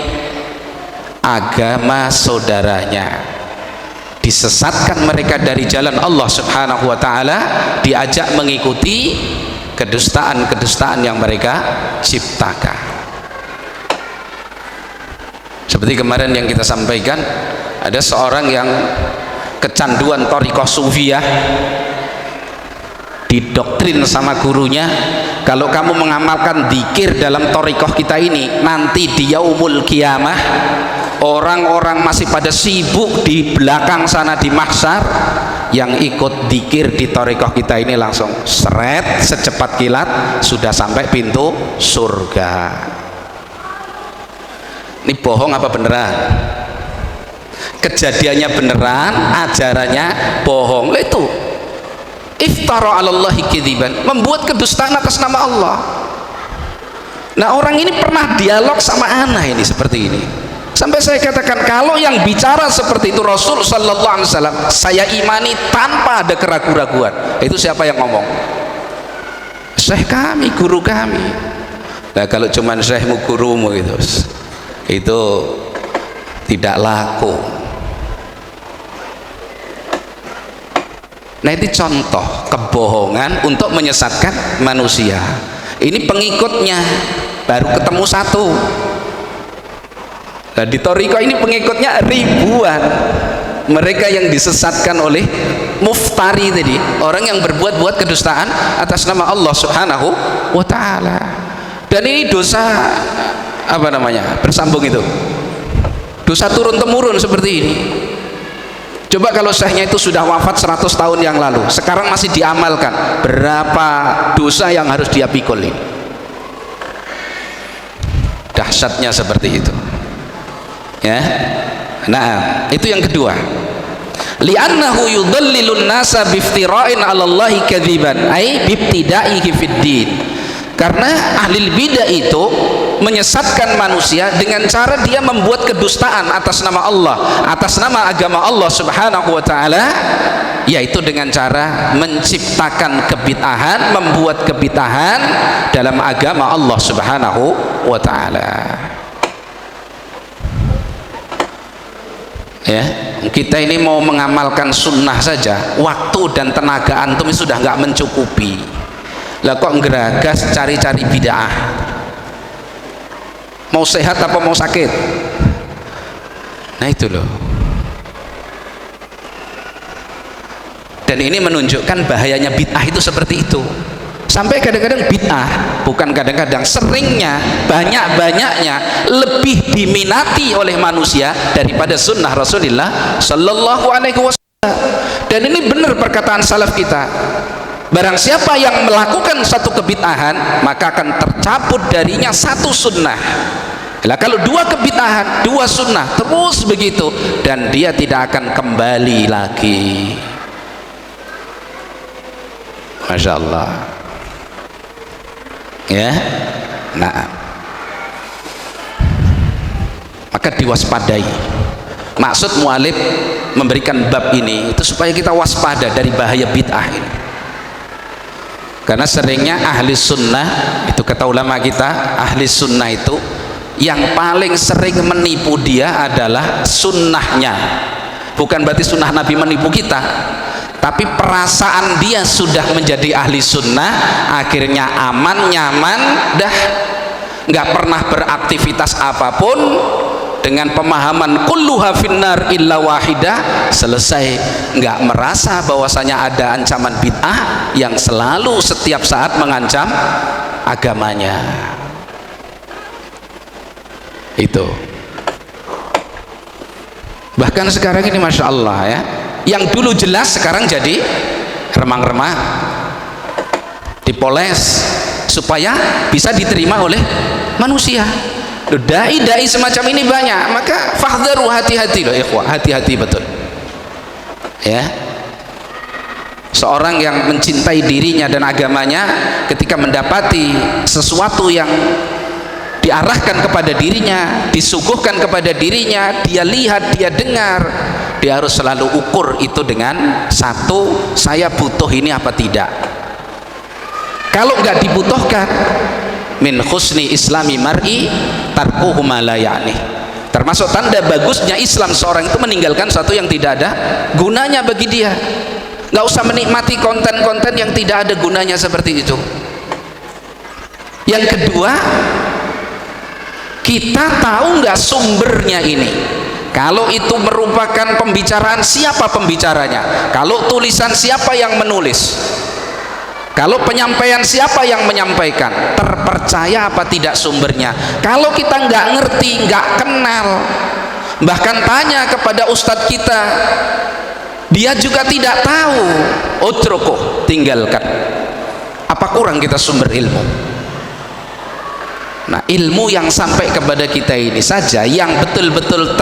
Agama saudaranya. Disesatkan mereka dari jalan Allah Subhanahu wa ta'ala, diajak mengikuti kedustaan-kedustaan yang mereka ciptakan. Seperti kemarin yang kita sampaikan, ada seorang yang kecanduan thariqah sufiyah, didoktrin sama gurunya, kalau kamu mengamalkan dzikir dalam thariqah kita ini, nanti di yaumul qiyamah orang-orang masih pada sibuk di belakang sana di mahsyar, yang ikut dzikir di thariqah kita ini langsung seret secepat kilat sudah sampai pintu surga. Ini bohong apa beneran? Kejadiannya beneran, ajarannya bohong. Itu iftara 'alallahi kadziban, membuat kedustaan atas nama Allah. Nah, orang ini pernah dialog sama ana ini seperti ini. Sampai saya katakan, kalau yang bicara seperti itu Rasul sallallahu alaihi wasallam, saya imani tanpa ada keraguan-raguan. Itu siapa yang ngomong? Syekh kami, guru kami. Nah, kalau cuman syekhmu gurumu itu tidak laku. Nah, itu contoh kebohongan untuk menyesatkan manusia. Ini pengikutnya baru ketemu satu. Nah, di thariqah ini pengikutnya ribuan. Mereka yang disesatkan oleh muftari tadi, orang yang berbuat kedustaan atas nama Allah Subhanahu wa ta'ala. Dan ini dosa apa namanya? Bersambung itu. Dosa turun temurun seperti ini. Coba kalau syekhnya itu sudah wafat 100 tahun yang lalu, sekarang masih diamalkan, berapa dosa yang harus dia pikul ini? Dahsyatnya seperti itu. Ya. Nah, itu yang kedua. Li'annahu yudallilun nasa biftira'in 'ala Allahi kadziban ai bibtida'ihi fid din. Karena ahli bidah itu menyesatkan manusia dengan cara dia membuat kedustaan atas nama Allah, atas nama agama Allah Subhanahu wa taala, yaitu dengan cara menciptakan kebid'ahan, membuat kebid'ahan dalam agama Allah Subhanahu wa taala. Ya, kita ini mau mengamalkan sunnah saja, waktu dan tenaga antum sudah nggak mencukupi. Lah kok ngeragas cari-cari bid'ah? Mau sehat apa mau sakit? Nah itu loh. Dan ini menunjukkan bahayanya bid'ah itu seperti itu. Sampai kadang-kadang bid'ah, bukan kadang-kadang, seringnya, banyak-banyaknya lebih diminati oleh manusia daripada sunnah Rasulullah Sallallahu Alaihi Wasallam. Dan ini benar perkataan salaf kita. Barang siapa yang melakukan satu kebid'ahan, maka akan tercabut darinya satu sunnah. Lah kalau dua kebid'ahan, dua sunnah, terus begitu, dan dia tidak akan kembali lagi. Masya Allah. Ya, nah, maka diwaspadai. Maksud mu'alif memberikan bab ini itu supaya kita waspada dari bahaya bid'ah ini. Karena seringnya ahli sunnah itu, kata ulama kita, ahli sunnah itu yang paling sering menipu dia adalah sunnahnya. Bukan berarti sunnah Nabi menipu kita, tapi perasaan dia sudah menjadi ahli sunnah, akhirnya aman, nyaman, dah nggak pernah beraktivitas apapun dengan pemahaman kulluha finnar illa wahidah, selesai, nggak merasa bahwasanya ada ancaman bid'ah yang selalu setiap saat mengancam agamanya. Itu bahkan sekarang ini Masya Allah ya, yang dulu jelas sekarang jadi remang-remang, dipoles supaya bisa diterima oleh manusia. Dai-dai semacam ini banyak, maka fahdharu, hati-hati loh ikhwah, hati-hati betul ya. Seorang yang mencintai dirinya dan agamanya, ketika mendapati sesuatu yang diarahkan kepada dirinya, disuguhkan kepada dirinya, dia lihat, dia dengar, dia harus selalu ukur itu dengan satu, saya butuh ini apa tidak. Kalau nggak dibutuhkan, min husni islami mar'i tarkuhu ma la ya'ni. Termasuk tanda bagusnya Islam seorang itu meninggalkan sesuatu yang tidak ada gunanya bagi dia. Nggak usah menikmati konten-konten yang tidak ada gunanya seperti itu. Yang kedua, kita tahu nggak sumbernya ini? Kalau itu merupakan pembicaraan, siapa pembicaranya? Kalau tulisan, siapa yang menulis? Kalau penyampaian, siapa yang menyampaikan? Terpercaya apa tidak sumbernya? Kalau kita nggak ngerti, nggak kenal, bahkan tanya kepada ustadz kita, dia juga tidak tahu, utrukuh, tinggalkan. Apa kurang kita sumber ilmu? Nah, ilmu yang sampai kepada kita ini saja, yang betul-betul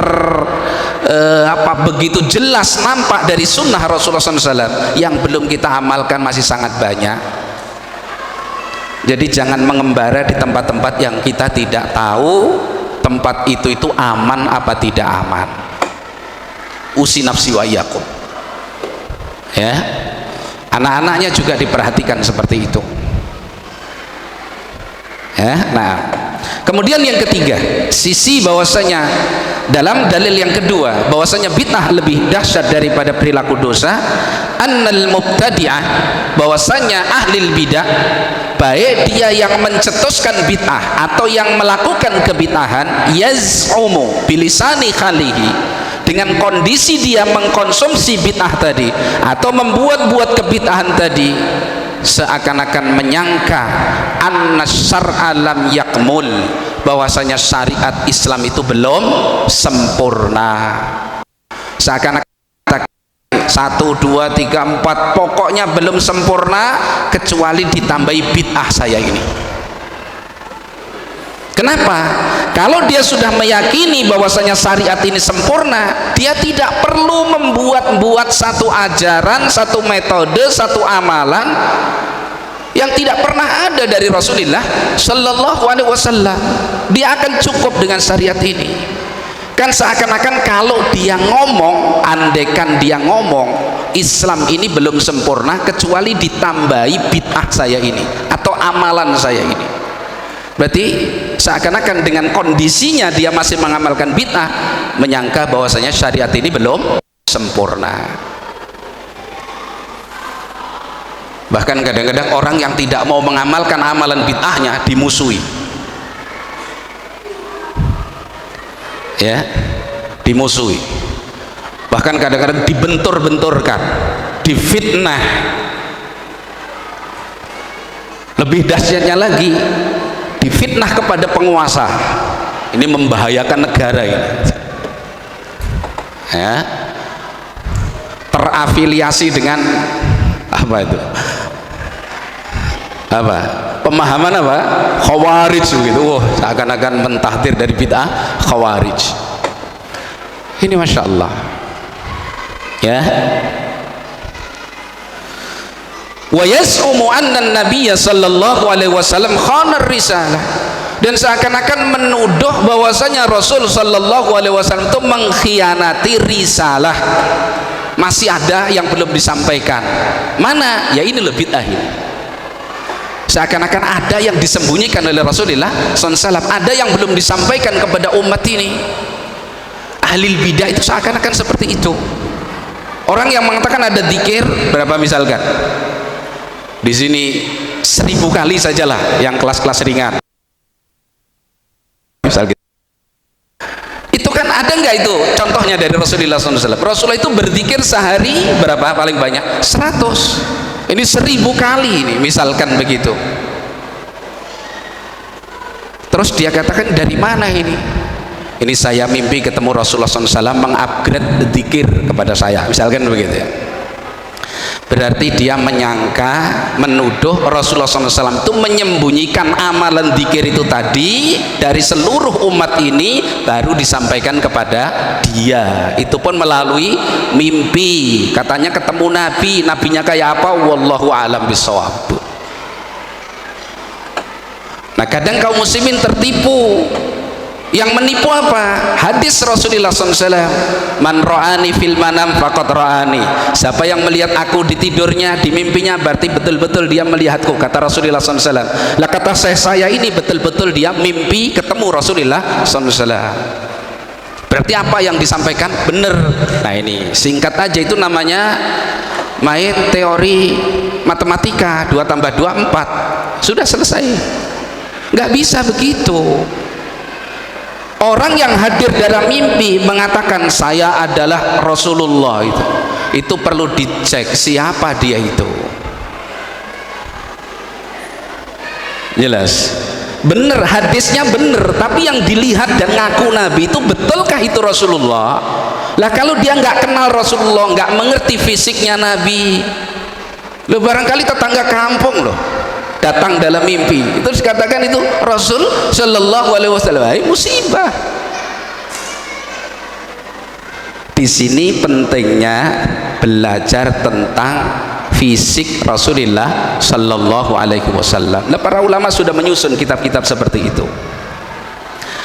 begitu jelas nampak dari sunnah Rasulullah SAW, yang belum kita amalkan masih sangat banyak. Jadi jangan mengembara di tempat-tempat yang kita tidak tahu tempat itu aman apa tidak aman. Usi nafsi wa iyyakum. Ya, anak-anaknya juga diperhatikan seperti itu. Ya, nah, kemudian yang ketiga, sisi bahwasanya dalam dalil yang kedua bahwasanya bid'ah lebih dahsyat daripada perilaku dosa, annal mubtadi'ah, bahwasanya ahli bidah, baik dia yang mencetuskan bid'ah atau yang melakukan kebid'ahan, yaz'umu bilisani khalihi, dengan kondisi dia mengkonsumsi bid'ah tadi atau membuat-buat kebid'ahan tadi, seakan-akan menyangka anna syar'a lam yakmul, bahwasanya syariat Islam itu belum sempurna. Seakan-akan 1, 2, 3, 4 pokoknya belum sempurna kecuali ditambahi bid'ah saya ini. Kenapa? Kalau dia sudah meyakini bahwasanya syariat ini sempurna, dia tidak perlu membuat-buat satu ajaran, satu metode, satu amalan yang tidak pernah ada dari Rasulullah Sallallahu Alaihi Wasallam. Dia akan cukup dengan syariat ini. Kan seakan-akan kalau dia ngomong, andekan dia ngomong, Islam ini belum sempurna kecuali ditambahi bid'ah saya ini atau amalan saya ini. Berarti seakan-akan dengan kondisinya dia masih mengamalkan bid'ah, menyangka bahwasanya syariat ini belum sempurna. Bahkan kadang-kadang orang yang tidak mau mengamalkan amalan bid'ahnya dimusuhi, ya, dimusuhi, bahkan kadang-kadang dibentur-benturkan, difitnah. Lebih dahsyatnya lagi, difitnah kepada penguasa. Ini membahayakan negara ini, ya, terafiliasi dengan apa itu, apa pemahaman apa, khawarij begitu. Seakan-akan mentahdir dari bid'ah khawarij ini, masya Allah, ya. Wa yas'umu anna nabiyya sallallahu alaihi wasallam khana risalah, dan seakan-akan menuduh bahwasanya Rasul sallallahu alaihi wasallam itu mengkhianati risalah. Masih ada yang belum disampaikan. Mana? Ya ini lebih bid'ah. Seakan-akan ada yang disembunyikan oleh Rasulullah SAW, ada yang belum disampaikan kepada umat ini. Ahli bidah itu seakan-akan seperti itu. Orang yang mengatakan ada zikir berapa misalkan? Di sini 1000 kali sajalah yang kelas-kelas ringan. Misal gitu. Itu kan ada nggak itu contohnya dari Rasulullah SAW? Rasulullah itu berzikir sehari berapa paling banyak? 100. Ini 1000 kali ini misalkan begitu. Terus dia katakan dari mana ini? Ini saya mimpi ketemu Rasulullah SAW mengupgrade zikir kepada saya, misalkan begitu ya. Berarti dia menyangka, menuduh Rasulullah SAW itu menyembunyikan amalan zikir itu tadi dari seluruh umat ini, baru disampaikan kepada dia. Itu pun melalui mimpi. Katanya ketemu Nabi, nabinya kayak apa? Wallahu a'lam bishawab. Nah kadang kaum muslimin tertipu. Yang menipu apa? Hadis Rasulullah SAW, man ra'ani fil manam faqad ra'ani. Siapa yang melihat aku di tidurnya, di mimpinya, berarti betul-betul dia melihatku, kata Rasulullah SAW. Lah kata saya ini betul-betul dia mimpi ketemu Rasulullah SAW. Berarti apa yang disampaikan benar. Nah ini singkat aja, itu namanya main teori matematika, 2 tambah 2 4. Sudah selesai. Nggak bisa begitu. Orang yang hadir dalam mimpi mengatakan saya adalah Rasulullah, itu perlu dicek siapa dia itu. Jelas? Bener, hadisnya bener, tapi yang dilihat dan ngaku Nabi itu betulkah itu Rasulullah? Lah kalau dia nggak kenal Rasulullah, nggak mengerti fisiknya Nabi, lo barangkali tetangga kampung loh datang dalam mimpi, itu dikatakan itu Rasul Shallallahu Alaihi Wasallam, musibah. Di sini pentingnya belajar tentang fisik Rasulullah Shallallahu Alaihi Wasallam. Nah, para ulama sudah menyusun kitab-kitab seperti itu.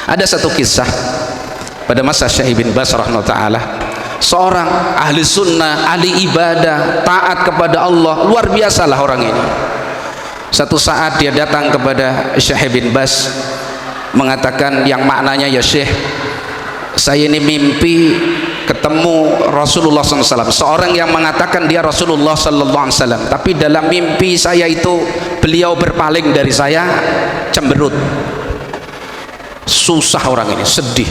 Ada satu kisah pada masa Syekh bin Baz rahimahullah taala, seorang ahli sunnah, ahli ibadah, taat kepada Allah, luar biasalah orang ini. Satu saat dia datang kepada Syekh bin Baz mengatakan yang maknanya, ya Syekh, saya ini mimpi ketemu Rasulullah SAW, seorang yang mengatakan dia Rasulullah SAW, tapi dalam mimpi saya itu beliau berpaling dari saya, cemberut. Susah orang ini, sedih.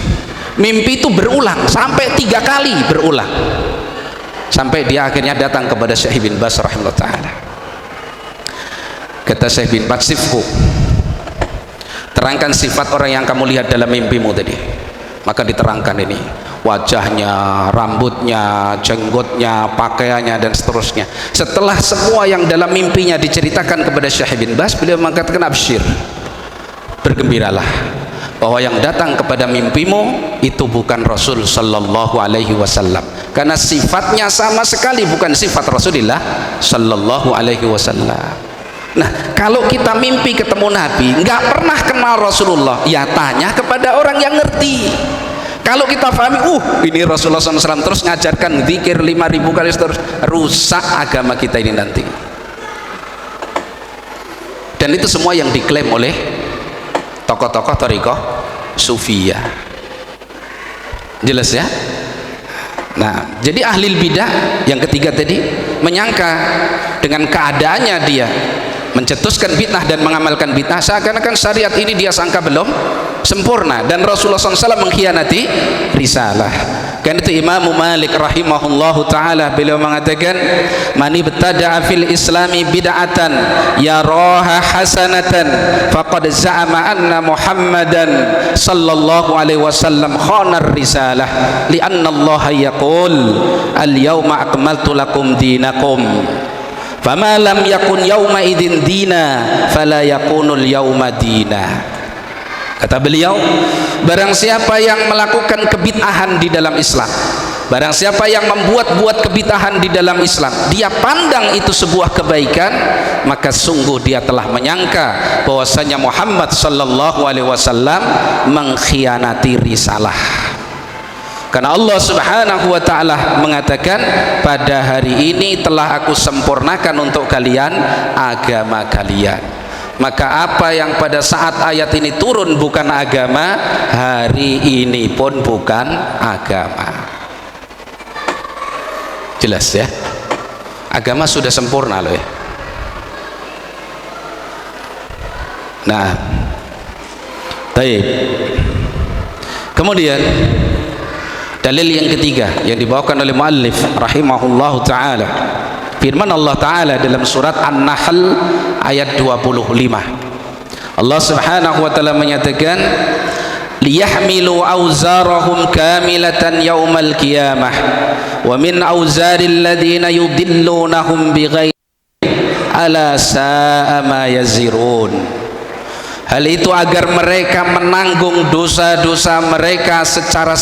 Mimpi itu berulang sampai 3 kali berulang, sampai dia akhirnya datang kepada Syekh bin Baz rahimahullah ta'ala. Kata Syekh bin Baz, sifku, terangkan sifat orang yang kamu lihat dalam mimpimu tadi. Maka diterangkan ini wajahnya, rambutnya, jenggotnya, pakaiannya, dan seterusnya. Setelah semua yang dalam mimpinya diceritakan kepada Syekh bin Baz, beliau mengatakan, absyir, bergembiralah, bahwa yang datang kepada mimpimu itu bukan Rasul sallallahu alaihi wasallam, karena sifatnya sama sekali bukan sifat Rasulullah sallallahu alaihi wasallam. Nah, kalau kita mimpi ketemu Nabi, nggak pernah kenal Rasulullah, ya tanya kepada orang yang ngerti. Kalau kita pahami, ini Rasulullah SAW terus ngajarkan zikir 5.000 kali terus, rusak agama kita ini nanti. Dan itu semua yang diklaim oleh tokoh-tokoh thariqah Sufiyah. Jelas ya? Nah, jadi ahli bidah yang ketiga tadi menyangka dengan keadaannya dia mencetuskan bid'ah dan mengamalkan bid'ah, seakan-akan syariat ini dia sangka belum sempurna dan Rasulullah SAW mengkhianati risalah. Kan itu Imam Malik rahimahullahu taala, beliau mengatakan, man ibtada'a fil islami bid'atan yaraha hasanatan faqad za'ama anna Muhammadan sallallahu alaihi wasallam khana risalah li'anna Allah yaqul al yawma akmaltu lakum dinakum fama lam yakun yawma idin dina fala yakunul yawma dina. Kata beliau, barang siapa yang melakukan kebid'ahan di dalam Islam, barang siapa yang membuat-buat kebid'ahan di dalam Islam, dia pandang itu sebuah kebaikan, maka sungguh dia telah menyangka bahwasanya Muhammad sallallahu alaihi wasallam mengkhianati risalah. Karena Allah subhanahu wa ta'ala mengatakan, pada hari ini telah aku sempurnakan untuk kalian agama kalian. Maka apa yang pada saat ayat ini turun bukan agama, hari ini pun bukan agama. Jelas ya? Agama sudah sempurna loh ya. Nah, baik. Kemudian dalil yang ketiga yang dibawakan oleh muallif rahimahullahu taala, firman Allah taala dalam surat An-Nahl ayat 25. Allah subhanahu wa taala menyatakan, liyahmilu awzarahum kamilatan yaumal qiyamah wa min awzaril ladzina yudillunahum bighairi ala sa'a ma yazirun. Hal itu agar mereka menanggung dosa-dosa mereka secara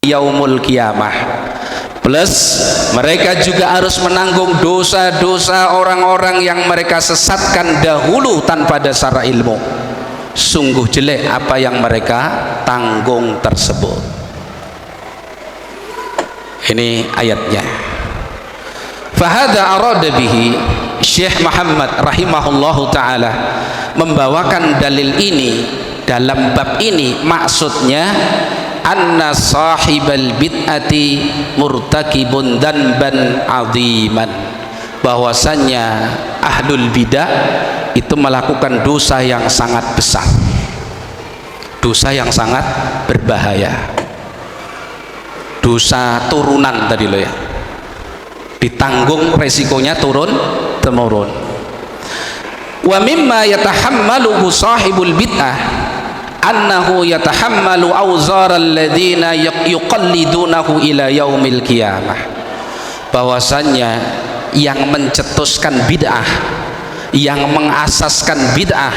yaumul qiyamah, plus mereka juga harus menanggung dosa-dosa orang-orang yang mereka sesatkan dahulu tanpa dasar ilmu. Sungguh jelek apa yang mereka tanggung tersebut. Ini ayatnya. Fahada arada bihi Syekh Muhammad rahimahullahu taala membawakan dalil ini dalam bab ini, maksudnya anna sahibal bid'ati murtakibun danban aziman, bahwasannya ahlul bidah itu melakukan dosa yang sangat besar, dosa yang sangat berbahaya, dosa turunan tadi loh ya, ditanggung resikonya turun temurun. Wa mimma yatahammaluhu sahibul bid'ah annahu yatahammalu awzaral ladzina yuqallidunahu ila yaumil qiyamah, bahwasannya yang mencetuskan bid'ah, yang mengasaskan bid'ah,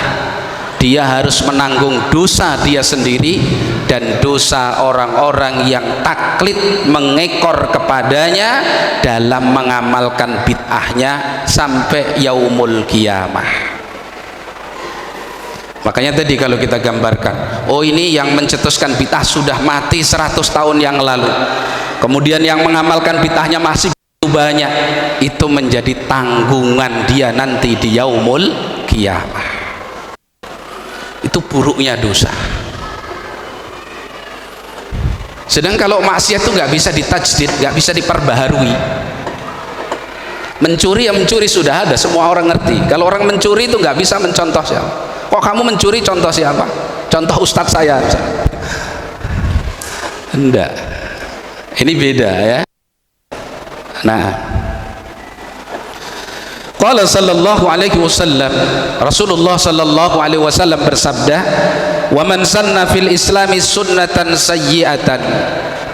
dia harus menanggung dosa dia sendiri dan dosa orang-orang yang taklid mengekor kepadanya dalam mengamalkan bid'ahnya sampai yaumul qiyamah. Makanya tadi kalau kita gambarkan, oh ini yang mencetuskan bid'ah sudah mati 100 tahun yang lalu, kemudian yang mengamalkan bid'ahnya masih banyak, itu menjadi tanggungan dia nanti di yaumul qiyamah. Itu buruknya dosa. Sedang kalau maksiat itu nggak bisa ditajdid, nggak bisa diperbaharui. Mencuri ya mencuri sudah ada, semua orang ngerti. Kalau orang mencuri itu nggak bisa mencontoh siapa. Kok kamu mencuri, contoh siapa? Contoh ustadz saya. Enggak. Ini beda ya. Nah, qala sallallahu alaihi wasallam, Rasulullah sallallahu alaihi wasallam bersabda, wa man sanna fil islami sunnatan sayyi'atan,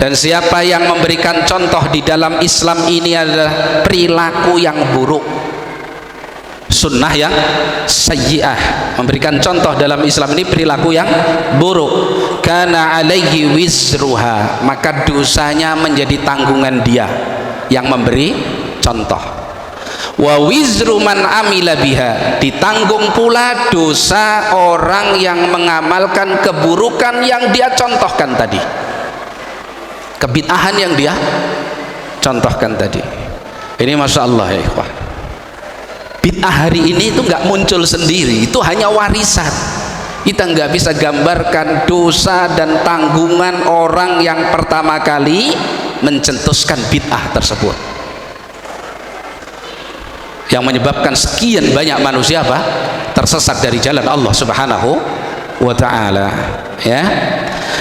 dan siapa yang memberikan contoh di dalam Islam ini adalah perilaku yang buruk, sunnah yang sayyi'ah, memberikan contoh dalam Islam ini perilaku yang buruk. Kana alaihi wizruha, maka dosanya menjadi tanggungan dia yang memberi contoh. Wa wizru man amila biha, ditanggung pula dosa orang yang mengamalkan keburukan yang dia contohkan tadi, kebid'ahan yang dia contohkan tadi. Ini masya Allah ya ikhwah, bid'ah hari ini itu nggak muncul sendiri, itu hanya warisan. Kita nggak bisa gambarkan dosa dan tanggungan orang yang pertama kali mencetuskan bid'ah tersebut, yang menyebabkan sekian banyak manusia apa? Tersesat dari jalan Allah Subhanahu wa ta'ala, ya.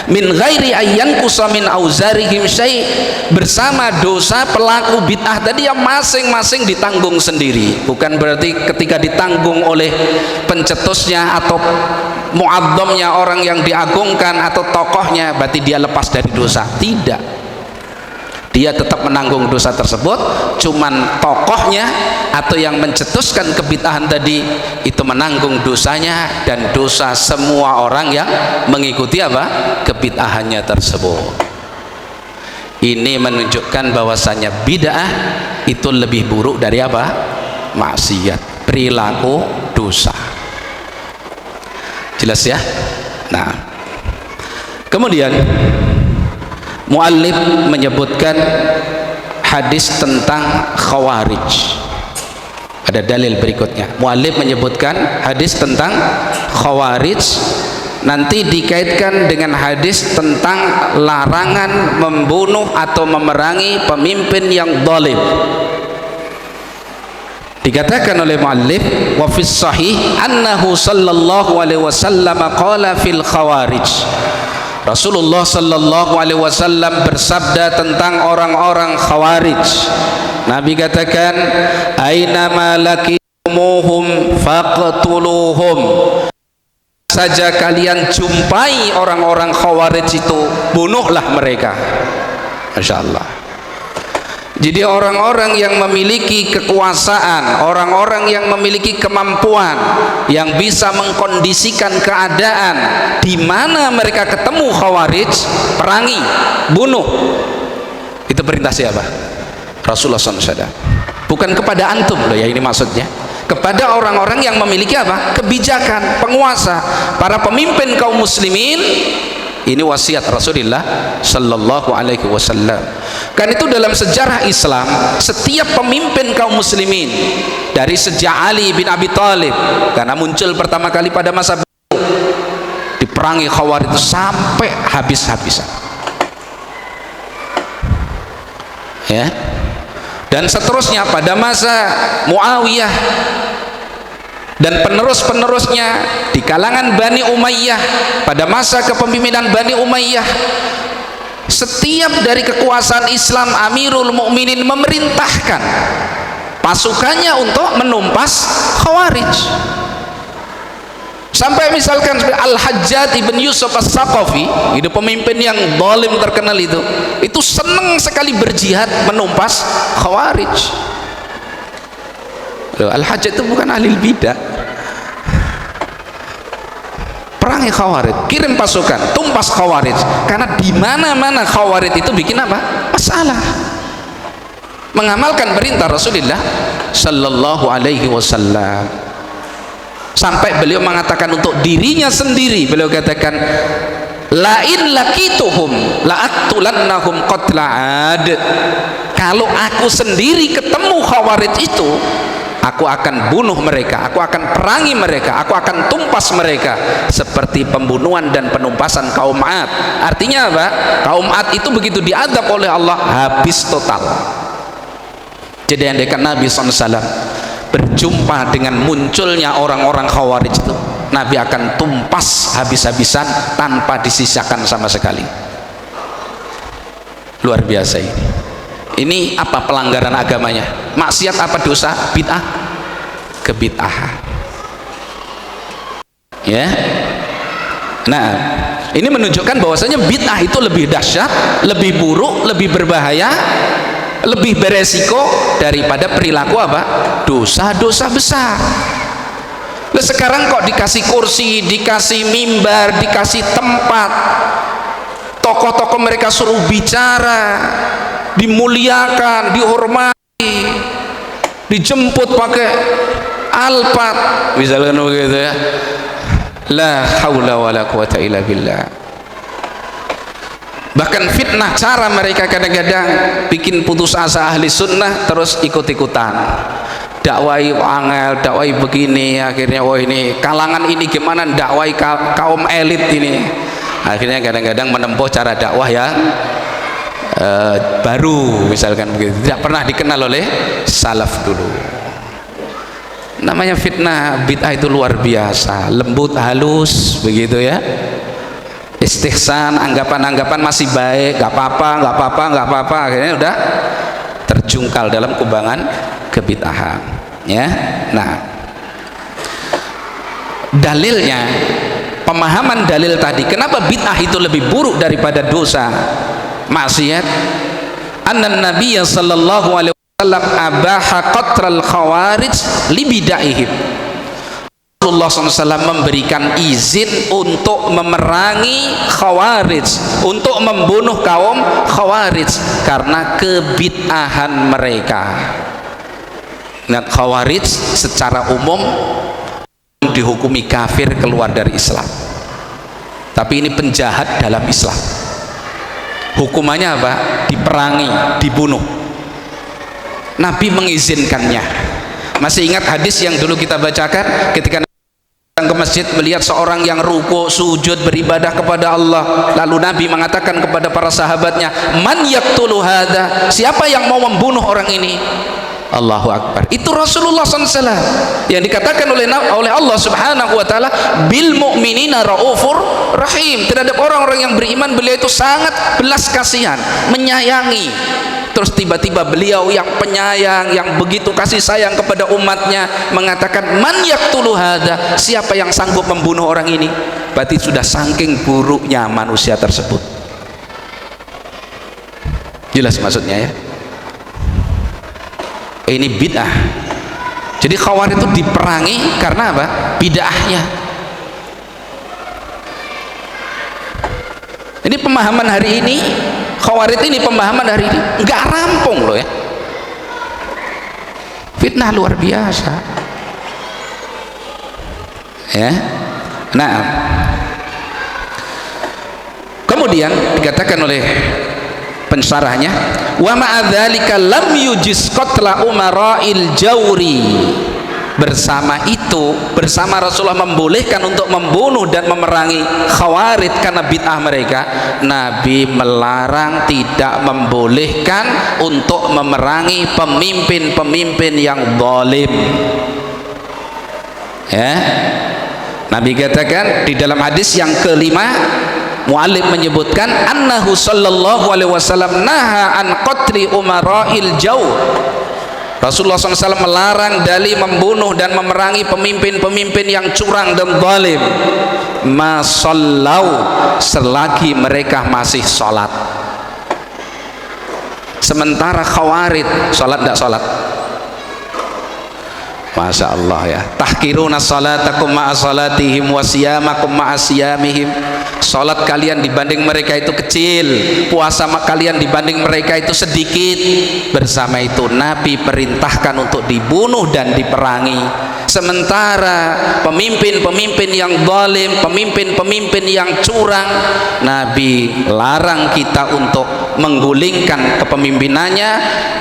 Min ghairi ayyan kusamin auzarihim syai', bersama dosa pelaku bid'ah tadi yang masing-masing ditanggung sendiri. Bukan berarti ketika ditanggung oleh pencetusnya atau mu'adzamnya, orang yang diagungkan atau tokohnya, berarti dia lepas dari dosa. Tidak, dia tetap menanggung dosa tersebut, cuman tokohnya atau yang mencetuskan kebid'ahan tadi itu menanggung dosanya dan dosa semua orang yang mengikuti apa? Kebid'ahannya tersebut. Ini menunjukkan bahwasanya bid'ah itu lebih buruk dari apa? Maksiat, perilaku dosa. Jelas ya? Nah, kemudian muallif menyebutkan hadis tentang khawarij. Ada dalil berikutnya. Muallif menyebutkan hadis tentang khawarij, nanti dikaitkan dengan hadis tentang larangan membunuh atau memerangi pemimpin yang zalim. Dikatakan oleh muallif, wa fis sahih annahu sallallahu alaihi wasallam qala fil khawarij, Rasulullah sallallahu alaihi wasallam bersabda tentang orang-orang khawarij. Nabi katakan, aina malakitumuhum faqtuluhum, saja kalian jumpai orang-orang khawarij itu, bunuhlah mereka. Masya Allah. Jadi orang-orang yang memiliki kekuasaan, orang-orang yang memiliki kemampuan, yang bisa mengkondisikan keadaan, di mana mereka ketemu khawarij, perangi, bunuh. Itu perintah siapa? Rasulullah SAW. Bukan kepada antum loh ya, ini maksudnya kepada orang-orang yang memiliki apa? Kebijakan, penguasa, para pemimpin kaum muslimin. Ini wasiat Rasulullah sallallahu alaihi wasallam. Kan itu dalam sejarah Islam, setiap pemimpin kaum muslimin dari sejak Ali bin Abi Thalib, karena muncul pertama kali pada masa beliau, diperangi khawarij itu sampai habis-habisan. Ya. Dan seterusnya pada masa Muawiyah dan penerus-penerusnya di kalangan Bani Umayyah, pada masa kepemimpinan Bani Umayyah, setiap dari kekuasaan Islam Amirul Mukminin memerintahkan pasukannya untuk menumpas khawarij. Sampai misalkan Al-Hajjaj ibn Yusuf As-Saqafi, itu pemimpin yang zalim terkenal itu senang sekali berjihad menumpas khawarij. Al-Hajjaj itu bukan ahli bidah, perangi khawarij, kirim pasukan, tumpas khawarij, karena di mana-mana khawarij itu bikin apa? Masalah. Mengamalkan perintah Rasulullah sallallahu alaihi wasallam. Sampai beliau mengatakan untuk dirinya sendiri, beliau katakan, lain lakituhum la'aktulannahum qatla ad. Kalau aku sendiri ketemu khawarij itu, aku akan bunuh mereka, aku akan perangi mereka, aku akan tumpas mereka seperti pembunuhan dan penumpasan kaum Ad. Artinya apa? Kaum Ad itu begitu diadab oleh Allah, habis total. Jadi yang dekat Nabi SAW berjumpa dengan munculnya orang-orang khawarij itu, Nabi akan tumpas habis-habisan tanpa disisakan sama sekali. Luar biasa ini. Ini apa pelanggaran agamanya? Maksiat apa dosa? Bid'ah, kebid'ahan. Ya. Nah, ini menunjukkan bahwasanya bid'ah itu lebih dahsyat, lebih buruk, lebih berbahaya, lebih beresiko daripada perilaku apa? Dosa-dosa besar. Lah sekarang kok dikasih kursi, dikasih mimbar, dikasih tempat, tokoh-tokoh mereka suruh bicara, dimuliakan, dihormati, dijemput pakai Alphard misalkan begitu ya. La haula wala quwata illa billah. Bahkan fitnah cara mereka kadang-kadang bikin putus asa ahli sunnah, terus ikut-ikutan dakwai angel, dakwai begini, akhirnya wah ini kalangan ini gimana dakwai kaum elit ini, akhirnya kadang-kadang menempuh cara dakwah yang baru misalkan begitu, tidak pernah dikenal oleh salaf dulu. Namanya fitnah bid'ah itu luar biasa, lembut halus begitu ya, istihsan, anggapan-anggapan masih baik, gak apa-apa, akhirnya udah terjungkal dalam kubangan kebid'ahan ya. Nah, dalilnya, pemahaman dalil tadi kenapa bid'ah itu lebih buruk daripada dosa maksiat, anna nabiyya sallallahu alaihi wasallam abaha qatral khawarij li bid'ahihim. Rasulullah SAW memberikan izin untuk memerangi khawarij, untuk membunuh kaum khawarij karena kebid'ahan mereka. Nah, khawarij secara umum dihukumi kafir, keluar dari Islam, tapi ini penjahat dalam Islam. Hukumannya apa? Diperangi, dibunuh. Nabi mengizinkannya. Masih ingat hadis yang dulu kita bacakan ketika ke masjid melihat seorang yang ruku, sujud, beribadah kepada Allah, lalu Nabi mengatakan kepada para sahabatnya, man yaqtulu hadza, siapa yang mau membunuh orang ini? Allahu Akbar. Itu Rasulullah SAW yang dikatakan oleh Allah Subhanahu wa taala, bil mu'minina raufur rahim, terhadap orang-orang yang beriman beliau itu sangat belas kasihan, menyayangi. Terus tiba-tiba beliau yang penyayang, yang begitu kasih sayang kepada umatnya, mengatakan man yaqtulu hadza, siapa yang sanggup membunuh orang ini? Berarti sudah saking buruknya manusia tersebut. Jelas maksudnya ya? Ini bid'ah. Jadi khawarij itu diperangi karena apa? Bid'ahnya. Ini pemahaman hari ini, khawarij ini pemahaman hari ini nggak rampung loh ya. Fitnah luar biasa. Ya. Nah, kemudian dikatakan oleh pensarahnya, wa ma'adzalika lam yujiz qatla umara'il jawri. Bersama itu, bersama Rasulullah membolehkan untuk membunuh dan memerangi khawarij karena bid'ah mereka, Nabi melarang, tidak membolehkan untuk memerangi pemimpin-pemimpin yang zalim. Ya. Nabi katakan di dalam hadis yang kelima, Mu'allim menyebutkan annahu sallallahu alaihi wasallam naha an qatli umara'il jawr. Rasulullah SAW melarang dari membunuh dan memerangi pemimpin-pemimpin yang curang dan zalim, ma sallau, selagi mereka masih sholat. Sementara khawarij sholat tidak sholat. Masya Allah ya. Tahkiruna salatakum ma'a salatihim wa siyamakum ma'a siyamihim. Salat kalian dibanding mereka itu kecil, puasa kalian dibanding mereka itu sedikit. Bersama itu Nabi perintahkan untuk dibunuh dan diperangi. Sementara pemimpin-pemimpin yang zalim, pemimpin-pemimpin yang curang, Nabi larang kita untuk menggulingkan kepemimpinannya,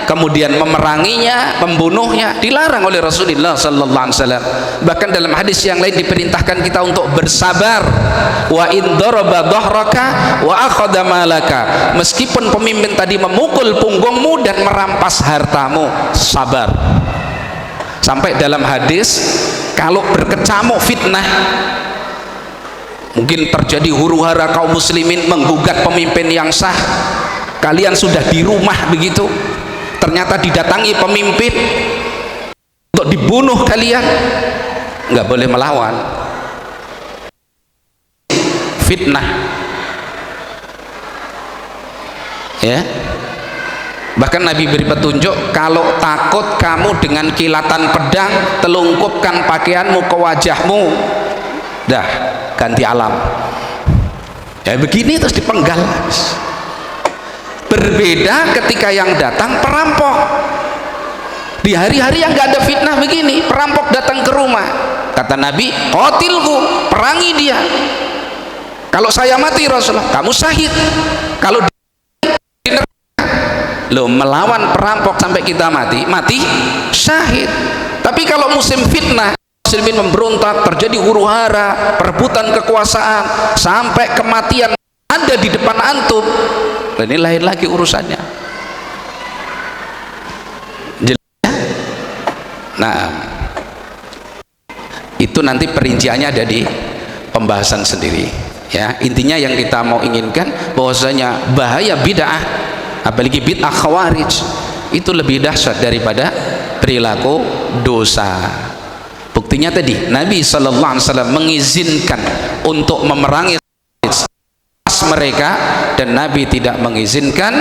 kemudian memeranginya, membunuhnya, dilarang oleh Rasulullah sallallahu alaihi wasallam. Bahkan dalam hadis yang lain diperintahkan kita untuk bersabar. Wa in daraba dhahraka wa akhadha malaka. Meskipun pemimpin tadi memukul punggungmu dan merampas hartamu, sabar. Sampai dalam hadis, kalau berkecamuk fitnah, mungkin terjadi huru-hara kaum muslimin menggugat pemimpin yang sah, kalian sudah di rumah begitu, ternyata didatangi pemimpin untuk dibunuh kalian, nggak boleh melawan. Fitnah ya. Bahkan Nabi beri petunjuk, kalau takut kamu dengan kilatan pedang, telungkupkan pakaianmu ke wajahmu, dah ganti alam. Ya begini terus dipenggal. Berbeda ketika yang datang perampok. Di hari-hari yang gak ada fitnah begini, perampok datang ke rumah, kata Nabi, qatilhu, perangi dia. Kalau saya mati Rasulullah, kamu syahid. Kalau lo melawan perampok sampai kita mati syahid. Tapi kalau musim fitnah, muslimin memberontak, terjadi huru-hara, perebutan kekuasaan, sampai kematian ada di depan antum, ini lain lagi urusannya. Jelas ya? Nah, itu nanti perinciannya ada di pembahasan sendiri ya. Intinya yang kita mau inginkan bahwasanya bahaya bid'ah, apalagi bid'ah khawarij, itu lebih dahsyat daripada perilaku dosa. Buktinya tadi Nabi SAW mengizinkan untuk memerangi mereka, dan Nabi tidak mengizinkan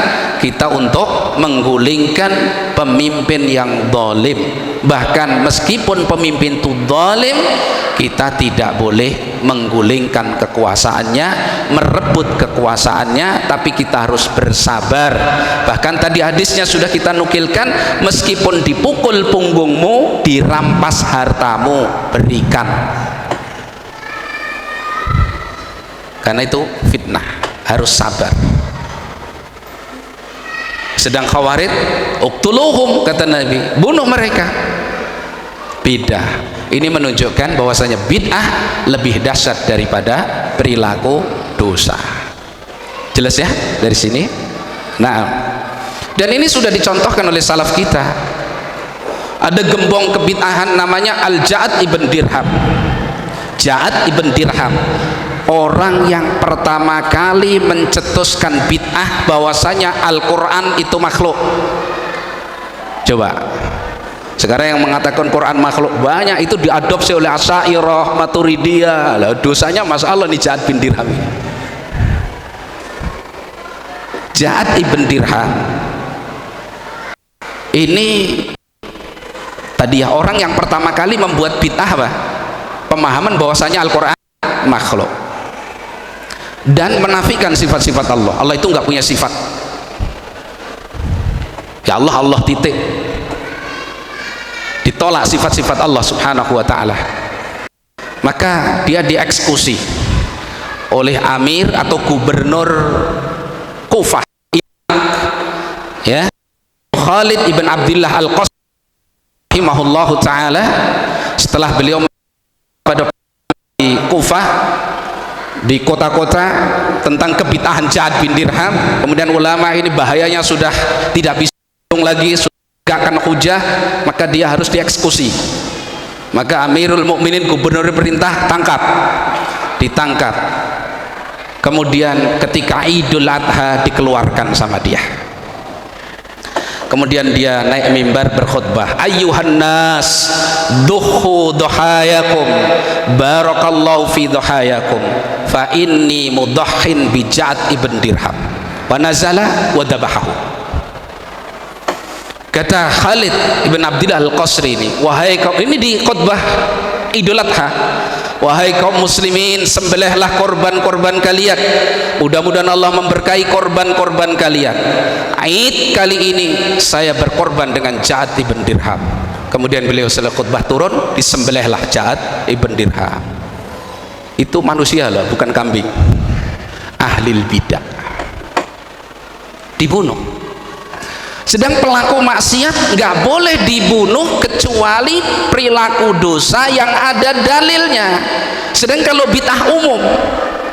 kita untuk menggulingkan pemimpin yang zalim. Bahkan meskipun pemimpin itu zalim, kita tidak boleh menggulingkan kekuasaannya, merebut kekuasaannya, tapi kita harus bersabar. Bahkan tadi hadisnya sudah kita nukilkan, meskipun dipukul punggungmu, dirampas hartamu, berikan. Karena itu fitnah, harus sabar. Sedang khawarij, uqtuluhum, kata Nabi, bunuh mereka. Bid'ah. Ini menunjukkan bahwasanya bid'ah lebih dahsyat daripada perilaku dosa. Jelas ya dari sini? Nah, dan ini sudah dicontohkan oleh salaf kita. Ada gembong kebid'ahan namanya Al-Ja'ad ibn Dirham. Ja'ad ibn Dirham, orang yang pertama kali mencetuskan bid'ah bahwasanya Al-Quran itu makhluk. Coba sekarang yang mengatakan Quran makhluk banyak, itu diadopsi oleh Asy'ariyah, Maturidiyah. Lah dosanya masalah nih Ja'ad bin Dirham ini. Ja'ad ibn Dirham ini tadi ya orang yang pertama kali membuat bid'ah apa? Pemahaman bahwasanya Al-Quran makhluk dan menafikan sifat-sifat Allah. Allah itu nggak punya sifat. Ya Allah, Allah titik. Ditolak sifat-sifat Allah subhanahu wa ta'ala. Maka dia dieksekusi oleh amir atau gubernur Kufah, ya, Khalid ibn Abdullah al-Qasri rahimahullahu ta'ala. Setelah beliau pada di Kufah, di kota-kota, tentang kebid'ahan Ja'ad bin Dirham, kemudian ulama ini bahayanya sudah tidak bisa lagi, tegakkan hujah, maka dia harus dieksekusi. Maka Amirul Mukminin, gubernur, perintah tangkap, ditangkap. Kemudian ketika Idul Adha dikeluarkan sama dia. Kemudian dia naik mimbar berkhutbah, ayyuhan nas duhu duhayakum barakallahu fi duhayakum fa inni mudahhin bi Ja'ad ibn Dirham, wa nazala wa dabahahu. Kata Khalid ibn Abdullah al-Qasri ini, wahai kaum, ini di khutbah Idul Adha, wahai kaum muslimin, sembelihlah korban-korban kalian, mudah-mudahan Allah memberkahi korban-korban kalian. Aid kali ini saya berkorban dengan Ja'ad ibn Dirham. Kemudian beliau setelah khutbah turun, disembelihlah Ja'ad ibn Dirham. Itu manusia loh, bukan kambing. Ahlil bidah dibunuh. Sedang pelaku maksiat nggak boleh dibunuh kecuali perilaku dosa yang ada dalilnya. Sedang kalau bid'ah umum,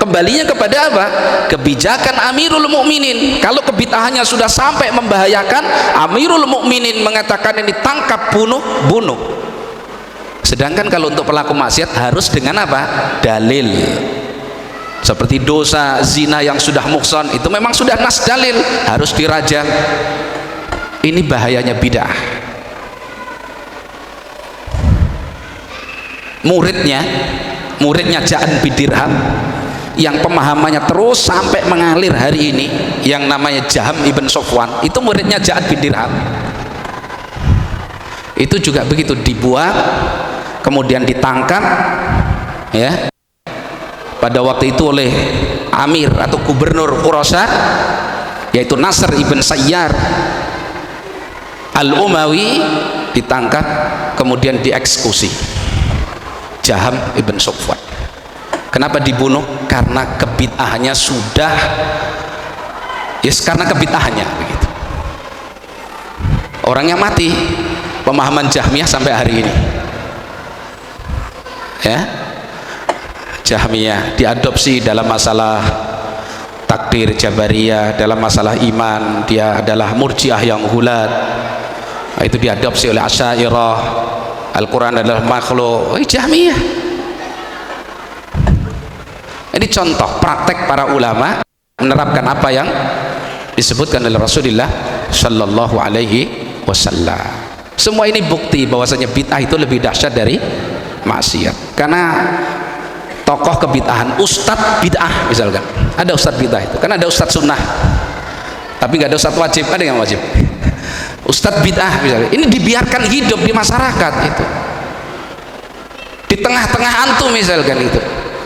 kembalinya kepada apa? Kebijakan Amirul Mukminin. Kalau kebid'ahannya sudah sampai membahayakan, Amirul Mukminin mengatakan ini tangkap, bunuh. Sedangkan kalau untuk pelaku maksiat harus dengan apa? Dalil. Seperti dosa zina yang sudah muhsan, itu memang sudah nas dalil, harus dirajam. Ini bahayanya bid'ah. Muridnya Ja'ad bin Dirham yang pemahamannya terus sampai mengalir hari ini, yang namanya Jaham ibn Sofwan, itu muridnya Ja'ad bin Dirham. Itu juga begitu, dibuat kemudian ditangkap ya pada waktu itu oleh Amir atau Gubernur Khurasan, yaitu Nasr ibn Sayyar Al-Umawi, ditangkap kemudian dieksekusi Jaham ibn Sofwan. Kenapa dibunuh? Karena kebid'ahannya sudah, karena kebid'ahannya begitu. Orang yang mati pemahaman Jahmiyah sampai hari ini ya. Jahmiyah diadopsi dalam masalah takdir Jabariyah, dalam masalah iman dia adalah murjiah yang hulat, itu diadopsi oleh Asy'ariyah, Al-Quran adalah makhluk. Jahmiyah ini contoh praktek para ulama menerapkan apa yang disebutkan oleh Rasulullah Shallallahu Alaihi Wasallam. Semua ini bukti bahwasanya bid'ah itu lebih dahsyat dari maksiat. Karena tokoh kebid'ahan, ustadz bid'ah misalkan, ada ustadz bid'ah itu, karena ada ustadz sunnah tapi nggak ada ustadz wajib, ada yang wajib. Ustadz bid'ah misalkan, ini dibiarkan hidup di masyarakat itu, di tengah-tengah antum misalkan itu,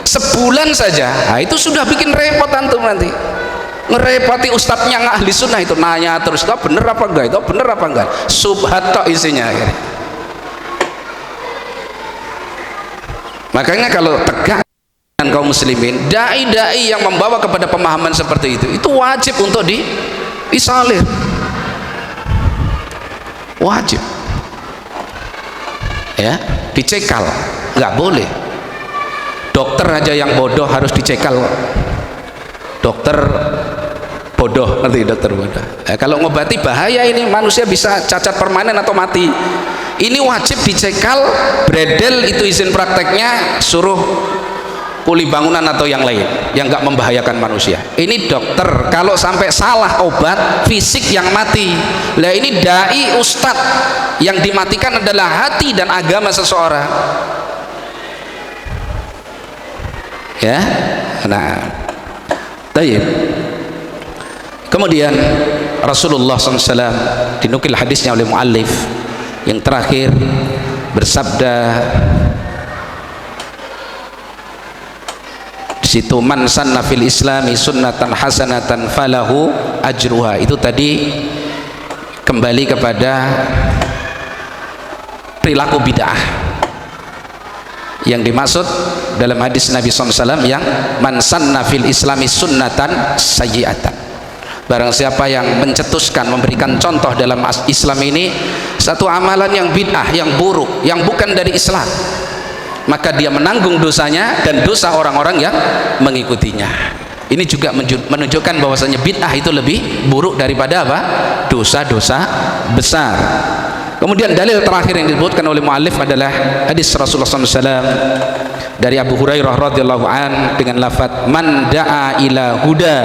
sebulan saja, nah itu sudah bikin repot antum nanti, ngerepoti ustadznya nggak ahli sunnah itu, nanya terus, itu bener apa enggak, itu bener apa enggak, subhat tok isinya akhirnya. Makanya kalau tegak dengan kaum muslimin, dai-dai yang membawa kepada pemahaman seperti itu wajib untuk diisolir, wajib ya, dicekal, nggak boleh. Dokter aja yang bodoh harus dicekal. Dokter bodoh, nanti dokter bodoh. Kalau ngobati bahaya, ini manusia bisa cacat permanen atau mati. Ini wajib dicekal, bredel itu izin prakteknya, suruh kuli bangunan atau yang lain yang nggak membahayakan manusia. Ini dokter kalau sampai salah obat, fisik yang mati. Lah ini dai ustadz, yang dimatikan adalah hati dan agama seseorang ya. Nah, tayyib. Kemudian Rasulullah SAW dinukil hadisnya oleh muallif yang terakhir bersabda di situ, man sanna fil islami sunnatan hasanatan falahu ajruha. Itu tadi kembali kepada perilaku bid'ah yang dimaksud dalam hadis Nabi SAW yang man sanna fil islami sunnatan sayyi'atan. Barang siapa yang mencetuskan, memberikan contoh dalam Islam ini satu amalan yang bid'ah, yang buruk, yang bukan dari Islam, maka dia menanggung dosanya dan dosa orang-orang yang mengikutinya. Ini juga menunjukkan bahwasanya bid'ah itu lebih buruk daripada apa? Dosa-dosa besar. Kemudian dalil terakhir yang disebutkan oleh muallif adalah hadis Rasulullah SAW dari Abu Hurairah radhiyallahu an dengan lafaz man da'a ila huda,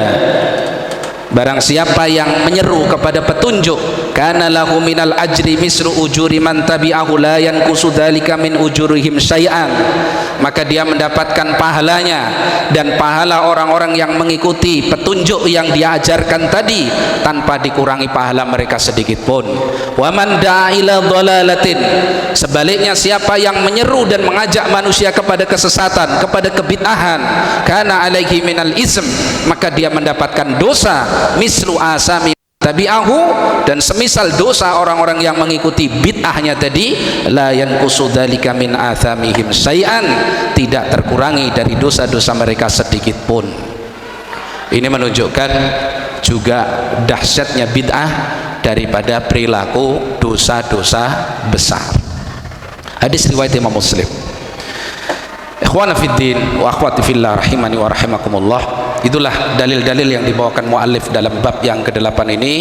barang siapa yang menyeru kepada petunjuk, kana lahu minal ajri misru ujuri man tabi'ahu la yanqusu dzalika min ujurihim syai'an, maka dia mendapatkan pahalanya dan pahala orang-orang yang mengikuti petunjuk yang diajarkan tadi tanpa dikurangi pahala mereka sedikit pun. Wa man da'a ila dhalalatin, sebaliknya siapa yang menyeru dan mengajak manusia kepada kesesatan, kepada kebid'ahan, kana alaihi minal ism, maka dia mendapatkan dosa mislu asami tabi'ahu, dan semisal dosa orang-orang yang mengikuti bid'ahnya tadi, la yanqusu dzalika min athamihim syai'an, tidak terkurangi dari dosa-dosa mereka sedikit pun. Ini menunjukkan juga dahsyatnya bid'ah daripada perilaku dosa-dosa besar. Hadis riwayat Imam Muslim. Ikhwana fiddin wa akhwati fillah rahimani wa rahimakumullah. Itulah dalil-dalil yang dibawakan muallif dalam bab yang ke-8 ini.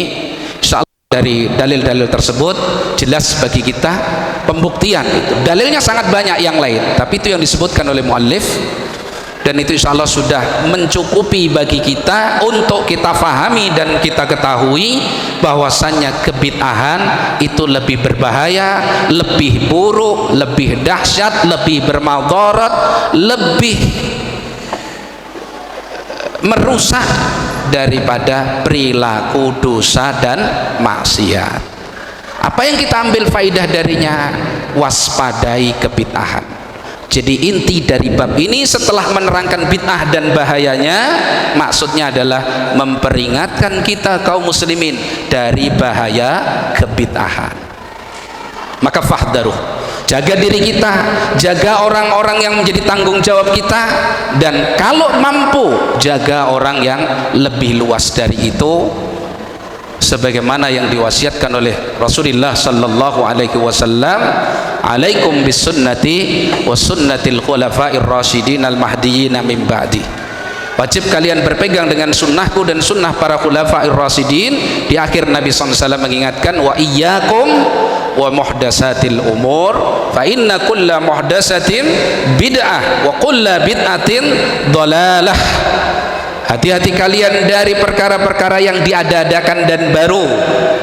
Insyaallah dari dalil-dalil tersebut jelas bagi kita pembuktian itu. Dalilnya sangat banyak yang lain, tapi itu yang disebutkan oleh muallif, dan itu insyaallah sudah mencukupi bagi kita untuk kita fahami dan kita ketahui bahwasannya kebid'ahan itu lebih berbahaya, lebih buruk, lebih dahsyat, lebih bermadarat, lebih merusak daripada perilaku dosa dan maksiat. Apa yang kita ambil faidah darinya? Waspadai kebid'ahan. Jadi inti dari bab ini setelah menerangkan bid'ah dan bahayanya, maksudnya adalah memperingatkan kita kaum muslimin dari bahaya kebid'ahan. Maka fahdharuh, jaga diri kita, jaga orang-orang yang menjadi tanggung jawab kita, dan kalau mampu jaga orang yang lebih luas dari itu, sebagaimana yang diwasiatkan oleh Rasulullah sallallahu alaihi wasallam, alaikum bisunnati wa sunnatil khulafa'ir rasyidin al mahdiyyin min ba'di. Wajib kalian berpegang dengan sunnahku dan sunnah para khulafa'ir rasyidin. Di akhir Nabi SAW mengingatkan, wa iyyakum wa muhdatsatil umur fa inna kulla muhdatsatin bid'ah wa kulla bid'atin dhalalah. Hati-hati kalian dari perkara-perkara yang diada-adakan dan baru,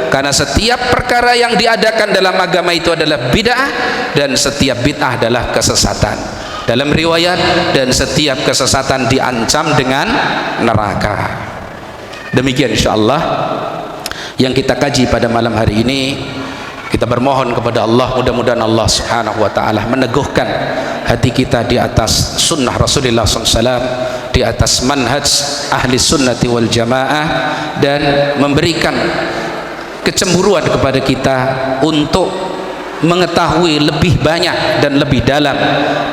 karena setiap perkara yang diadakan dalam agama itu adalah bid'ah, dan setiap bid'ah adalah kesesatan. Dalam riwayat, dan setiap kesesatan diancam dengan neraka. Demikian insyaallah yang kita kaji pada malam hari ini. Kita bermohon kepada Allah, mudah-mudahan Allah subhanahu wa ta'ala meneguhkan hati kita di atas sunnah Rasulullah SAW, di atas manhaj ahli sunnati wal jamaah, dan memberikan kecemburuan kepada kita untuk mengetahui lebih banyak dan lebih dalam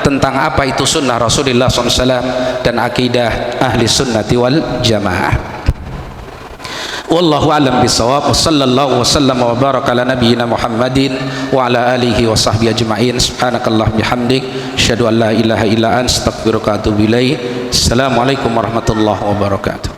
tentang apa itu sunnah Rasulullah SAW dan akidah ahli sunnati wal jamaah. Wallahu a'lam bishawab. Wassallallahu wasallam wa baraka ala nabiyyina Muhammadin wa ala alihi wa sahbihi ajma'in. Subhanakallah bihamdik, asyhadu an la ilaha illa anta, astaghfiruka wa atubu ilaik. Assalamualaikum warahmatullahi wabarakatuh.